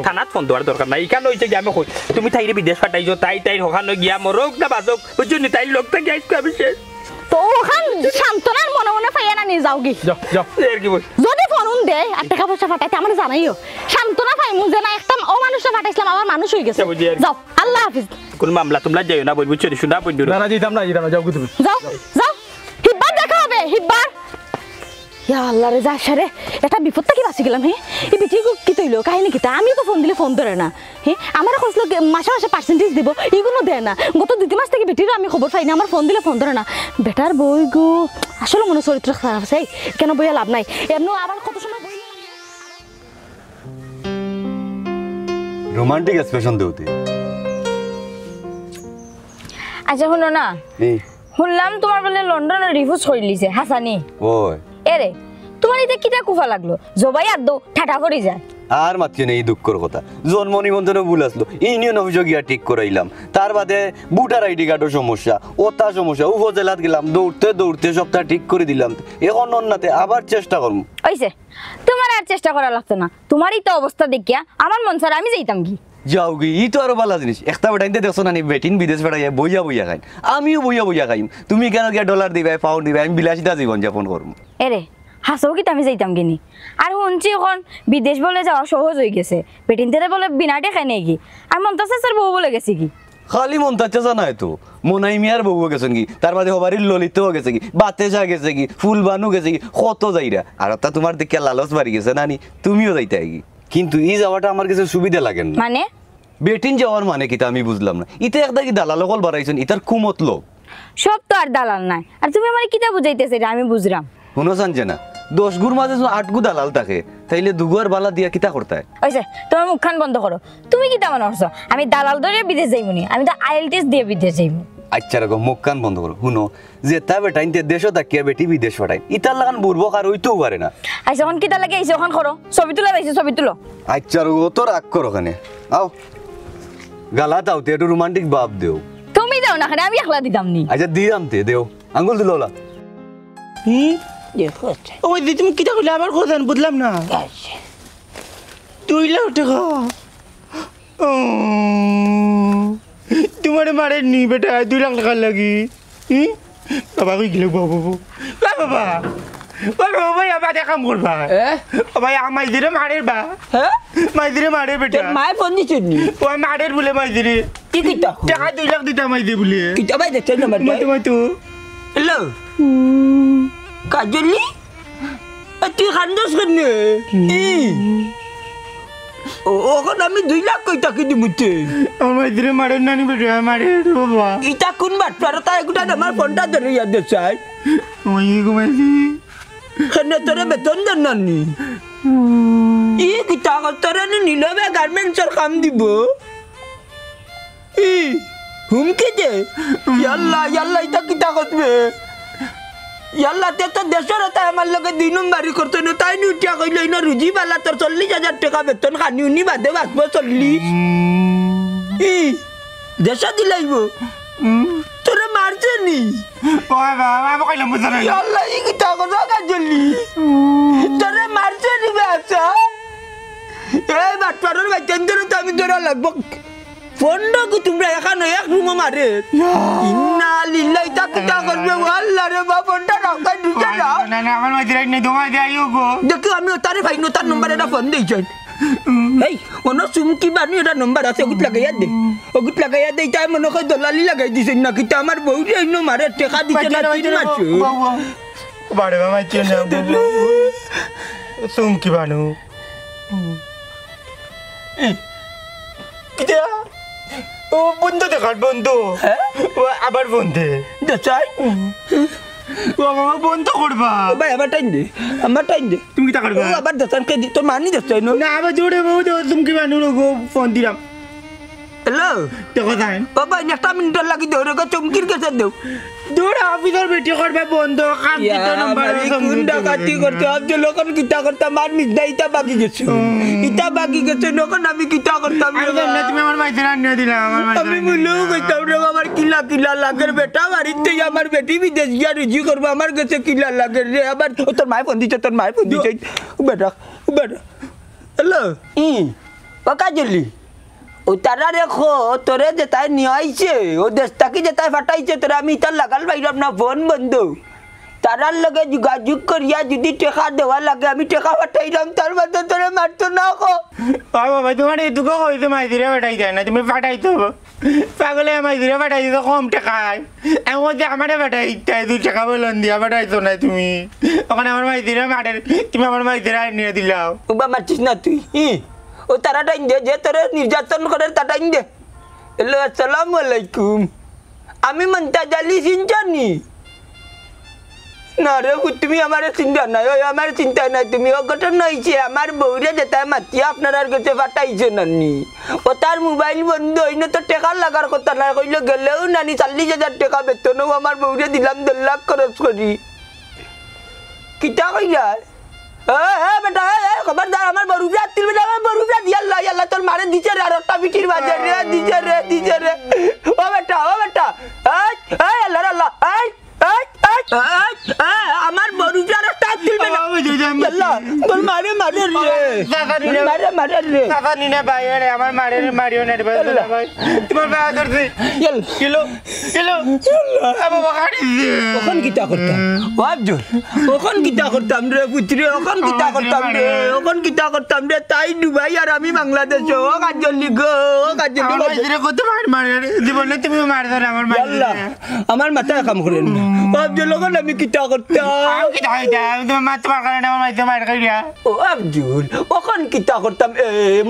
থানাত ফোন দেওয়ার দরকার নাই কেন হইছে কি আমি কই তুমি তাইরে বিদেশ পাঠাইছো তাই ওখানে গিয়া মরক না বাজক বুঝছো নি তাই লোকটা কি আইছে আমি শেষ তো ওখান শান্তনার মনে মনে পাইয়া না নিয়ে যাও কি যাও এর কি বল যদি ফোন দেয় আর টাকা পয়সা পাঠাইতে আমার জানাইও শান্তনা পাইমু যে না একটা ও মানুষটা পাঠাইছিলাম আমার মানুষ হয়ে গেছে যাও আল্লাহ হাফেজ কোন মামলা তোমরা যাইও না বই বুঝছো শুনা বই না যেতাম না যাও তুমি যাও হিব্বার দেখা হবে হিব্বার ইয়া আল্লাহ রে যা সারে এটা বিপদটা কি বাঁচি গেলাম হ্যাঁ এই বিটি কি তৈলো কাহিনী কিতা আমি তো ফোন দিলে ফোন ধরে না হ্যাঁ আমার খসলো মাসে মাসে পার্সেন্টেজ দিব এগুলো দেয় না গত 2 মাস থেকে বেটিরও আমি খবর পাই না আমার ফোন দিলে ফোন ধরে না বেটার বই গো আসলে মনে চরিত্র খারাপ আছে কেন বইয়া লাভ নাই এমন আবার কত সময় বই রোমান্টিক এক্সপ্রেশন দেউতে আচ্ছা শুনো না শুনলাম তোমার বলে লন্ডনে রিফিউজ করে লিছে হাসানি ওই এরে তোমার এটা কিটা কুফা লাগলো জবাই আর দো ঠাটা করে যায় আর মাত্র নেই দুঃখর কথা জন্ম নিবন্ধনে ভুল আসলো ইউনিয়ন অফিসে গিয়া ঠিক করাইলাম তার বাদে বুটার আইডি কার্ডের সমস্যা ওটা সমস্যা উপজেলাত গেলাম দৌড়তে সপ্তাহ ঠিক করে দিলাম এখন অন্যতে আবার চেষ্টা করবো ওইছে তোমার আর চেষ্টা করা লাগতো না তোমারই তো অবস্থা দেখিয়া আমার মন ছাড়া আমি যাইতাম কি যাও গি ই তো আরো ভালো জিনিস একটা বেটাইতে দেখছো না বেটিন বিদেশ বেড়াই বইয়া খাই আমিও বইয়া খাইম তুমি কেন গিয়া ডলার দিবাই পাউন্ড দিবাই আমি বিলাসিতা জীবন যাপন করবো এরে হাসও কি আমি যাইতাম কিনি আর শুনছি এখন বিদেশ বলে যাওয়া সহজ হয়ে গেছে বেটিন তেরে বলে বিনাটে খাই নাকি আর মন্তাসের বউ বলে গেছে কি খালি মন্তাচ্ছে জানাই তো মনাই মিয়ার বউ গেছেন কি তার মাঝে হবারির ললিতও গেছে কি বাতেশা গেছে কি ফুলবানু গেছে কি কত যাইরা আর তা তোমার দেখে লালচ বাড়ি গেছে নানি তুমিও যাইতে কি কিন্তু এই যাওয়াটা আমার কাছে সুবিধা লাগে না মানে বেটিন যাওয়ার মানে কি আমি বুঝলাম না ইতে একটা কি দালাল কল বাড়াইছেন ইতার কুমত লোক সব তো আর দালাল নাই আর তুমি আমার কিতা বুঝাইতেছে আমি বুঝলাম শুনো জানছে না 10 গুর মাঝে 8 গু দালাল থাকে তাইলে দুগুয়ার বালা দিয়া কিতা করতে ওইছে তোমার মুখখান বন্ধ করো তুমি কিতা মনে করছো আমি দালাল ধরে বিদেশ যাইবনি আমি তো আইএলটিএস দিয়ে বিদেশ যাইব আচ্ছা রাখো মুখ কান বন্ধ করো শুনো যে তা বেটাইতে দেশও তাকিয়া বেটি বিদেশ পাঠাই ইতার লাগান বুড়বক আর হইতেও পারে না আচ্ছা এখন কিতা লাগে আইছে এখন করো ছবি তুলা যাইছে ছবি তুলো আচ্ছা ও তো রাগ করো ওখানে আও গালা দাও তে একটু রোমান্টিক ভাব দেও তুমি দাও না আমি একলা দিতাম নি আচ্ছা দিলাম তে দেও আঙ্গুল দিলোলা ওই দি তুমি কিটা কইলে আবার কথা বুঝলাম না 2 লাখ টাকা তোমার মারে নি বেটা 2 লাখ টাকা লাগি বাবা কই গেল বাবা ভাই আবার কাম করবা ভাই আমাই দিরে মারের বা হ্যাঁ মাই দিরে মারে বেটা মাই ফোন দিছিস নি ও মারের বলে মাই দিরে কি দিতা টাকা 2 লাখ দিতা মাই দি বলে কি ভাই দেখছ না মাই তো হ্যালো কাজলি তুই খান্দস কেন ওখন আমি 2 লাখ কই টাকা দিমুতে আমার মাইদিরে মারে নানি বেটা মারে বাবা ইটা কোন বাটপার তা এগুলা আমার ফোনটা ধরে ইয়া দে চাই ওই ঘুমাইছি কেনে তোরে বেতন দেন নানি ই কিতা তোরে নিলবে গার্মেন্টসর কাম দিব ই হুমকি দে ইয়াল্লা ইটা কিতা করবে ইয়াল্লা তে তো দেশের তাই আমার লগে 2 নম্বরই করতে না তাই নি উঠিয়া কইল ইনো রুজি বালা তোর 40,000 টাকা বেতন খানি উনি বাদে বাঁচবো 40 ই দেশা দিলাইব তোরে মারছে নি ওই বাবা আমি কইলাম বুঝছ না ইয়াল্লা ই কিতা কথা কাজলি তোরে মারছে নি বাচ্চা এই বাটপারের বাইতেন ধরে তো আমি ধরা লাগবো ফোনটা কি তোমরা এখানে এক রুমে মারে ইন্না লিল্লাহি তাকিতা করবে আল্লাহ রে বাবা ফোনটা রাখাই দিতে দাও না না আমার মাইদিরে নাই তোমায় দেইও গো দেখো আমি তারে ভাই নো তার নম্বরে একটা ফোন দেইছেন এই কোন সুমকি বানি এটা নম্বর আছে ওগুত লাগাইয়া দেই তাই মনে কই দলালি লাগাই দিছেন না কিতা আমার বউরে ইনো মারে টাকা দিতে না তিন মাস বাড়ে বাবা চেন না সুমকি বানু কিতা ও বন্ধ দেখার বন্ধ ও আবার বন্ধে দেখাই ও বাবা বন্ধ করবা ভাই আমার টাইম দে তুমি কিতা করবা আবার দেখান কে তোর মানি দেখাই না আবার জোরে বউ সুমকি বানু লোগো ফোন দিলাম হ্যালো দেখো তাই বাবা একটা মিনিট লাগি দেও রে চমকির কাছে দেও দূর অফিসের বেটি করবে বন্ধ কাম দিতে নাম্বার কুন্ডা কাটি করতে আব্দুল লোকন কিতা করতে মার মিদা ইটা বাকি গেছে লোকন আমি কিতা করতাম তুমি আমার মাইদিরা নিয়ে দিলা আমার আমি বলু কইতাম রে আমার কিলা লাগের বেটা বাড়িতে আমার বেটি বিদেশ গিয়া রুজি করবো আমার কাছে কিলা লাগে রে আবার তোর মায় ফোন দিচ্ছে বেটা হ্যালো কাকা জলি ও তারা রেখো তোরে যেটাই নিয়ে আইছে ও দেশটাকে যেটাই ফাটাইছে তোরে আমি তার লাগাল পাইলাম না ফোন বন্ধ তারার লগে যোগাযোগ করিয়া যদি টেকা দেওয়া লাগে আমি টেকা ফাটাইলাম তার মধ্যে তোরে মারতো না কো বাবা তোমার এটুকু হইতে মাইদিরে ফাটাই যায় না তুমি ফাটাইতো পাগলে মাইদিরে ফাটাই দিত কম টাকায় এমন যে আমারে ফাটাই 2 টাকা বলন দিয়া ফাটাইতো না তুমি ওখানে আমার মাইদিরে মারে তুমি আমার মাইদিরে নিয়ে দিলাও বা মারছিস না তুই ও তারা টাইম দে যে তোরে নির্যাতন করে তা টাইম দে হ্যালো আসসালামু আলাইকুম আমি মন্তাজ আলী সিনচানি না রে তুমি আমার চিন্তা নাই আমার চিন্তা নাই তুমি অঘটন হয়েছে আমার বউরে যেটা মাতি আপনার কাছে ফাটাইছে নানি ও তার মোবাইল বন্ধ হইনি তো টাকা লাগার কথা না কইলে গেলেও নানি 40,000 টাকা বেতনও আমার বউরে দিলাম 2 লাখ খরচ করি কিতা কইলা বেটা খবরদার আমার বরুজা তিল বেটা আমার বরুজা ইয়াল্লা তোর মারে দিছে রে আর একটা বিটির বাজে রে দিছে রে ও বেটা এই আল্লাহ আমার বরুজার একটা তিল বেটা ইয়াল্লা তোর মারে রে টাকা নিনে বাইরে আমার মারিও না রে ভাই তোমার ভাই ধরছি কিলো বাবা গাড়ি ওখান কিতা করতাম আফজল ওখান কিতা করতাম রে পুত্রে ওখান কিতা করতাম রে তাই দুবাই আর আমি বাংলাদেশ ও কাজলি কত মারে জীবনে তুমি মার ধরে আমার আমার মাথায় কাম করেন না আফজল ওখান আমি কিতা করতাম তোমার মা তোমার কারণে আমার মাইতে মার খাইয়া ও আফজল ওখান কিতা করতাম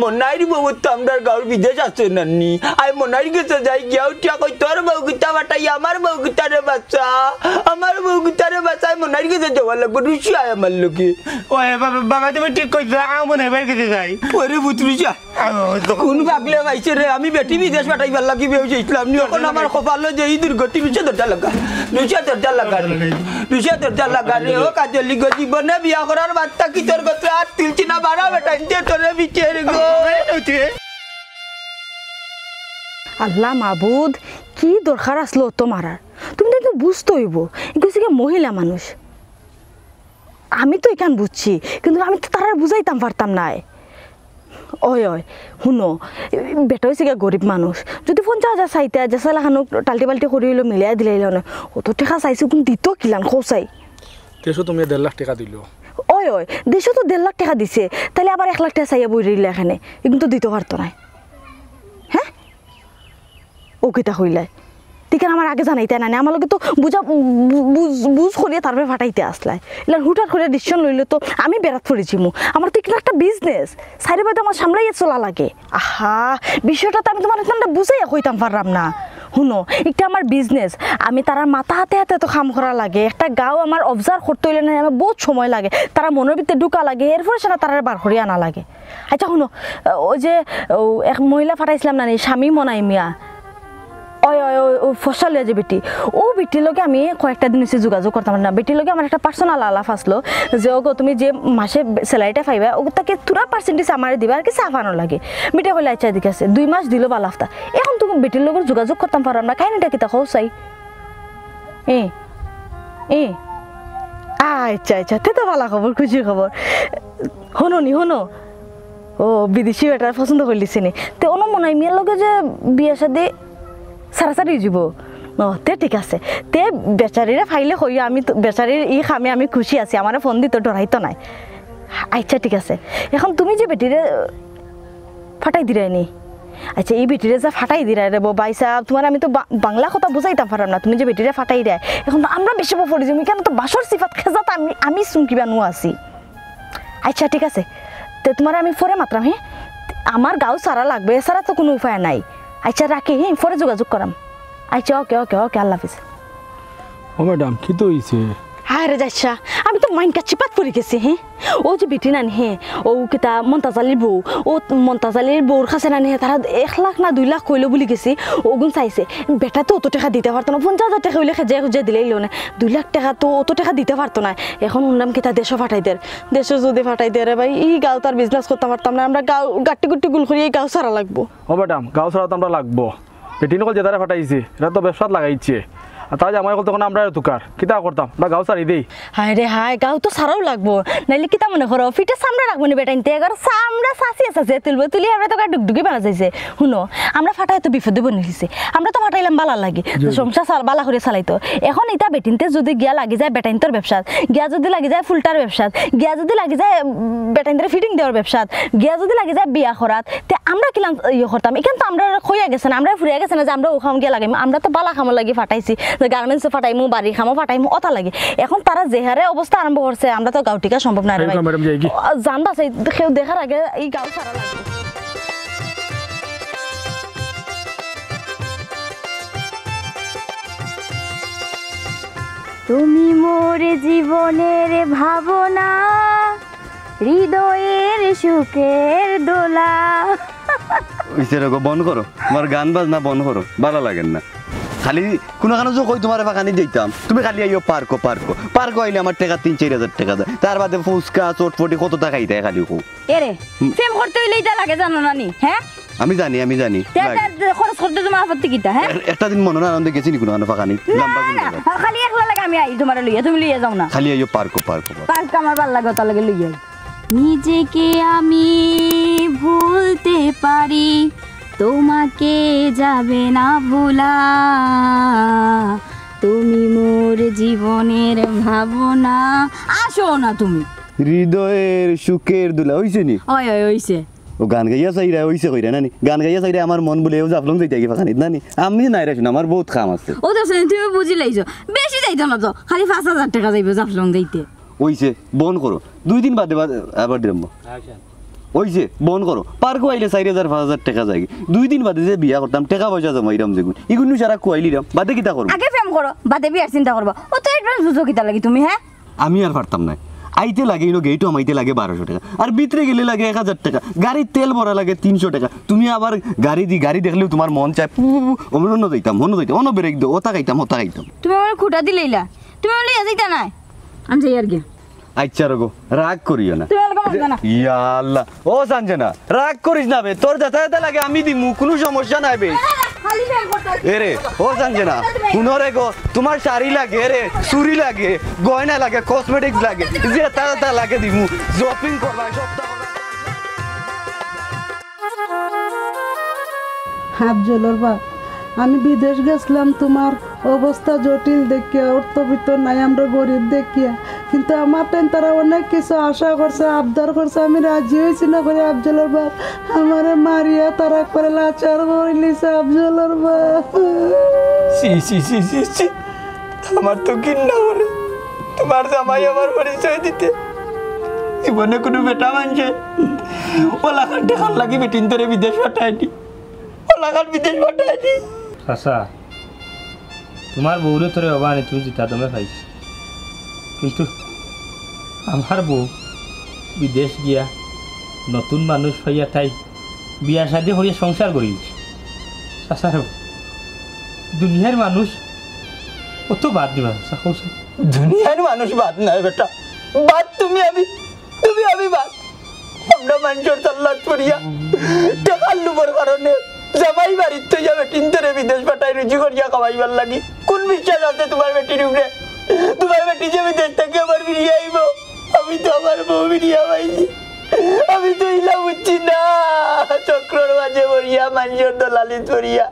মনাইর বউ তো আমরা গাঁর বিদেশ আছে নানি আই মনাইর গেছে যাই গিয়া উঠিয়া কই তোর বউ কিতা বাটাই আমার বউ কিতারে বাচ্চা মনাইর গেছে যাওয়া লাগবে রুচি আয় আমার লোকে ওই বাবা তুমি ঠিক কইছো মনে হয় গেছে যাই ওরে বুতরুচা কোন পাগলে পাইছে রে আমি বেটি বিদেশ পাঠাইবার লাগি বেউছিলাম নি এখন আমার কপালে যে এই দুর্গতি রুচা দরজা লাগা রে ও কাজলি গো জীবনে বিয়া করার বার্তা কি তোর গতে আর তুলছি না বাড়া বেটা ইনতে তোরে বিচের গো আল্লাহ মাবুদ কি দরকার আসলো তো মারার তুমি তো বুঝতে হইব এগুলো মহিলা মানুষ আমি তো এখান বুঝছি কিন্তু আমি তো তারা বুঝাইতাম পারতাম না ওই শুনো বেটা হয়েছে গরিব মানুষ যদি 50,000 চাইতে যেসালা খানো টাল্টি বাল্টি করে হইলো মিলাই দিলে না অত টাকা চাইছো কিন্তু দিত কিলান খোঁচাই দেশো তুমি 1.5 লাখ টাকা দিল ওই দেশও তো 1.5 লাখ টাকা দিছে তাহলে আবার 1 লাখ টাকা চাইয়া বই রইলে এখানে কিন্তু দিতে পারতো না হ্যাঁ ও কিতা হইলাই এখানে আমার আগে জানাইতে না আমার লোকে তো বুঝ করিয়া তারপরে ফাটাইতে আসলাই এলাম হুটার করে ডিসিশন লইলে তো আমি বেড়াত পড়েছি আমার তো এখানে একটা বিজনেস সাইডে বাইতে আমার সামলাইয়া চলা লাগে আহা বিষয়টা তো আমি তোমার এখানটা বুঝাইয়া কইতাম পারলাম না শুনো একটা আমার বিজনেস আমি তারা মাথা হাতে হাতে তো কাম করা লাগে একটা গাঁও আমার অবজার্ভ করতে হইলে না আমার বহুত সময় লাগে তারা মনের ভিতরে ঢুকা লাগে এরপরে সেটা তারা বার করিয়া আনা লাগে আচ্ছা শুনো ওই যে এক মহিলা ফাটাইছিলাম না স্বামী মনাই মিয়া ওই ওই ওই ফসলিয়া যে বেটি ও বেটির লগে আমি কয়েকটা দিন হচ্ছে যোগাযোগ করতাম না বেটির লগে আমার একটা পার্সোনাল আলাপ আসলো যে ওগো তুমি যে মাসে স্যালারিটা পাইবা ও তাকে তুরা পার্সেন্টেজ আমার দিবা আর কি চাফানো লাগে বেটা হলে আচ্ছা দিকে আছে 2 মাস দিল বালাফতা এখন তুমি বেটির লগে যোগাযোগ করতাম পারলাম না কাহিনীটা কি তা হও চাই আচ্ছা আচ্ছা তে তো ভালো খবর খুশি খবর হনো ও বিদেশি বেটার পছন্দ করলিছি নি তে অন্য মনে হয় মেয়ের লগে যে বিয়ে সাথে সারাসারি যাব তে ঠিক আছে তে বেচারিরে ফাইলে হইয়া আমি বেচারির ই খামে আমি খুশি আছি আমার ফোন দিত ডরাইতো নাই আচ্ছা ঠিক আছে এখন তুমি যে বেটিরে ফাটাই দিরাই নি আচ্ছা এই বেটিরে যা ফাটাই দিরাই রে বাইসা তোমার আমি তো বাংলা কথা বুঝাইতাম পারলাম না তুমি যে বেটিরে ফাটাই দেয় এখন তো আমরা বেশি পড়ি যাবো কেন তো বাসর সিফাত খেজাত আমি চুমকিবা নো আছি আচ্ছা ঠিক আছে তে তোমার আমি পরে মাত্রাম হ্যাঁ আমার গাঁও সারা লাগবে এছাড়া তো কোনো উপায় নাই আচ্ছা রাখি হ্যাঁ পরে যোগাযোগ করাম আচ্ছা ওকে আল্লাহ হাফিজ ও ম্যাডাম কি তো হইছে হ্যাঁ রে যাইছা আমি তো মাইন্ড চিপাত পড়ে গেছি হ্যাঁ ও যে বেটি নানি হ্যাঁ ও কিতা মন্তাজালির বউ ও মন্তাজালির বউর কাছে নানি হ্যাঁ তারা 1 লাখ না 2 লাখ কইলো বলি গেছি ওগুন চাইছে বেটা তো অত টাকা দিতে পারতো না 50,000 টাকা হইলে খেজে খুঁজে দিলেই না 2 লাখ টাকা তো অত টাকা দিতে পারতো না এখন শুনলাম কিতা দেশও ফাটাই দেয় দেশও যদি ফাটাই দেয় রে ভাই এই গাঁও তার বিজনেস করতে পারতাম না আমরা গাঁও গাট্টি গুট্টি গুল করি এই গাঁও সারা লাগবো ও ম্যাডাম গাঁও ছাড়া তো আমরা লাগবো বেটি নকল যে তারা ফাটাইছে এটা তো ব্যবসাত লাগাইছে আর তারা জামাই তখন আমরা তুকার কিতা করতাম আমরা গাঁও সারি দেই হায় রে হায় গাঁও তো সারাও লাগবো নাইলে কিতা মনে করো ফিটে সামরা রাখবো না বেটা ইনতে এগার সামরা সাসি তুলি আমরা তো ডুগডুগি বানা যাইছে শুনো আমরা ফাটাই তো বিপদে বনিছে আমরা তো ফাটাইলাম বালা লাগে সংসার বালা করে চালাইতো এখন এটা বেটিনতে যদি গিয়া লাগি যায় বেটাইন্তর ব্যবসাত গিয়া যদি লাগি যায় ফুলটার ব্যবসাত গিয়া যদি লাগি যায় বেটাইন্তরে ফিটিং দেওয়ার ব্যবসাত গিয়া যদি লাগি যায় বিয়া করাত তে আমরা কিলাম ইয়ে করতাম এখান তো আমরা খইয়া গেছে না আমরা ফুরিয়া গেছে না যে আমরা ওখাম গিয়া লাগাইম আমরা তো বালা খামো লাগি ফাটাইছি গার্মেন্টসে ফাটাইমু বাড়ি খামো ফাটাইমু অতা লাগে এখন তারা যেহারে অবস্থা আরম্ভ করছে আমরা তো গাঁও টিকা সম্ভব না রে ভাই জানবা চাই কেউ দেখার আগে এই গাঁও সারা লাগবে তুমি মোর জীবনের ভাবনা হৃদয়ের সুখের দোলা বন্ধ করো তোমার গান বাজনা বন্ধ করো ভালো লাগেন না খালি কোনো কারণে যে কই তোমার বাগানি দিতাম তুমি খালি আইও পার্কো আইলে আমার টাকা 3-4 হাজার টাকা দেয় তার বাদে ফুচকা চটপটি কত টাকা দেয় খালি কো এরে প্রেম করতে হইলে এটা লাগে জানো না নি হ্যাঁ আমি জানি খরচ করতে তোমার আপত্তি কিটা হ্যাঁ একটা দিন মনে না আনন্দে গেছি নি কোনো বাগানি লম্বা খালি একলা লাগে আমি আই তোমার লইয়া তুমি লইয়া যাও না খালি আইও পার্ক আমার ভালো লাগে তা লাগে লইয়া নিজেকে আমি ভুলতে পারি তোমাকে যাবে না ভোলা তুমি মোর জীবনের ভাবনা আসো না তুমি হৃদয়ের সুখের দুলা হইছে নি হইছে ও গান গাইয়া চাইরা হইছে কইরা নানি গান গাইয়া চাইরা আমার মন বলে ও জাফলং যাইতে কি ফাকানি নানি আমি নাই রে শুন আমার বহুত কাম আছে ও তো তুমি বুঝি লাইছো বেশি যাইতো না তো খালি 5,000 টাকা যাইবে জাফলং যাইতে হইছে বন করো 2 দিন বাদে আবার দিলাম হইছে বন করো পার্কো আইলে 4,000-5,000 টাকা যাই 2 দিন বাদে যে বিয়া করতাম টাকা পয়সা জমাইরাম যেগুন ইগুন সারা কোয়াইলিরাম বাদে কিতা করব আগে প্রেম করো বাদে বিয়ার চিন্তা করবা ও তো অ্যাডভান্স বুঝো কিতা লাগি তুমি হ্যাঁ আমি আর পারতাম না আইতে লাগে ইনো গেইটো আমাইতে লাগে 1200 টাকা আর ভিতরে গেলে লাগে 1000 টাকা গাড়ির তেল ভরা লাগে 300 টাকা তুমি আবার গাড়ি দেখলেও তোমার মন চায় অন্য যাইতাম অন্য ব্রেক দাও ওটা খাইতাম তুমি আমার খুঁটা দিলেইলা তুমি বলে যাইতা না আমি যাই আর কি আচ্ছা রগো রাগ করিও না তুমি আমাকে মারবে না ইয়া আল্লাহ ও সঞ্জনা রাগ করিস না বে তোর যাতায়াতে লাগে আমি দিমু কোনো সমস্যা নাই বে খালি ফেল করতে এরে ও সঞ্জনা শুনরে গো তোমার শাড়ি লাগে রে চুরি লাগে গয়না লাগে কসমেটিক্স লাগে যে তা লাগে দিমু শপিং করবা সপ্তাহ আফজলের বাপ আমি বিদেশ গেছিলাম তোমার অবস্থা জটিল দেখিয়া অর্থবিত্ত নাই আমরা গরিব দেখিয়া কিন্তু আমার টাইম তারা অনেক কিছু আশা করছে আবদার করছে আমি রাজি হয়েছি না করে আফজলের বাপ আমারে মারিয়া তারা করে লাচার করে লিছে আফজলের বাপ সি সি সি সি সি আমার তো ঘৃণা করে তোমার জামাই আমার পরিচয় দিতে জীবনে কোনো বেটা মানছে ওলাখান টেকার লাগি বেটিন তোরে বিদেশ পাঠায়নি ওলাখান বিদেশ পাঠায়নি চাচা তোমার বউরে তোরে অবানি তুই জিতা দমে পাইছ কিন্তু আমার বউ বিদেশ গিয়া নতুন মানুষ হইয়া তাই বিয়া শাদি করিয়া সংসার করিয়েছে চাচা দুনিয়ার মানুষ অত বাদ দিবা চাচা দুনিয়ার মানুষ বাদ নাই বেটা বাদ তুমি আমি বাদ আমরা মানুষের তল্লাট করিয়া টাকার লুবর কারণে জামাই বাড়ির তো যাবে তিনতরে বিদেশ পাঠাই রুজি করিয়া খাওয়াইবার লাগি কোন বিশ্বাস আছে তোমার বেটির উপরে তোমার বেটি যে বিদেশ থেকে আমার ফিরিয়ে আইব আমি তো আমার বউ ফিরিয়া পাইছি আমি তো ইলা বুঝছি না চক্রর মাঝে পড়িয়া মানুষের দলালিত করিয়া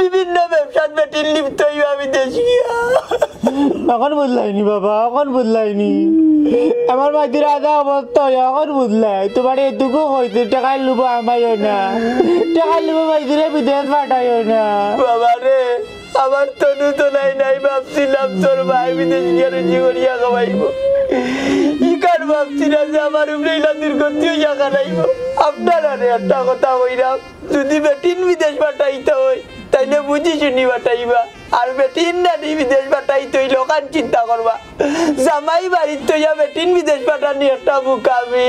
বিভিন্ন ব্যবসার বেটির লিপ্ত হইবা বিদেশ গিয়া এখন বদলাইনি বাবা এখন বদলাইনি আমার মাটির আধা অবস্থা এখন বদলাই তোমার এটুকু হয়েছে টাকার লুবো আমায়ও না টাকার লুবো মাইদিরে বিদেশ পাঠাইও না বাবা রে আমার তনু তো নাই ভাবছিলাম তোর ভাই বিদেশ গিয়ে রুজি করিয়া খাওয়াইব ইকার ভাবছি না যে আমার উপরে ইলা দুর্গতি হইয়া খানাইব আপনারা রে একটা কথা কইরাম যদি বেটিন বিদেশ পাঠাইতে হয় তাইলে বুঝি শুনি পাঠাইবা আর বেটিন না বিদেশ পাঠাইতে হইলে ওখান চিন্তা করবা জামাই বাড়ির তো বেটিন বিদেশ পাঠানি একটা বুকামি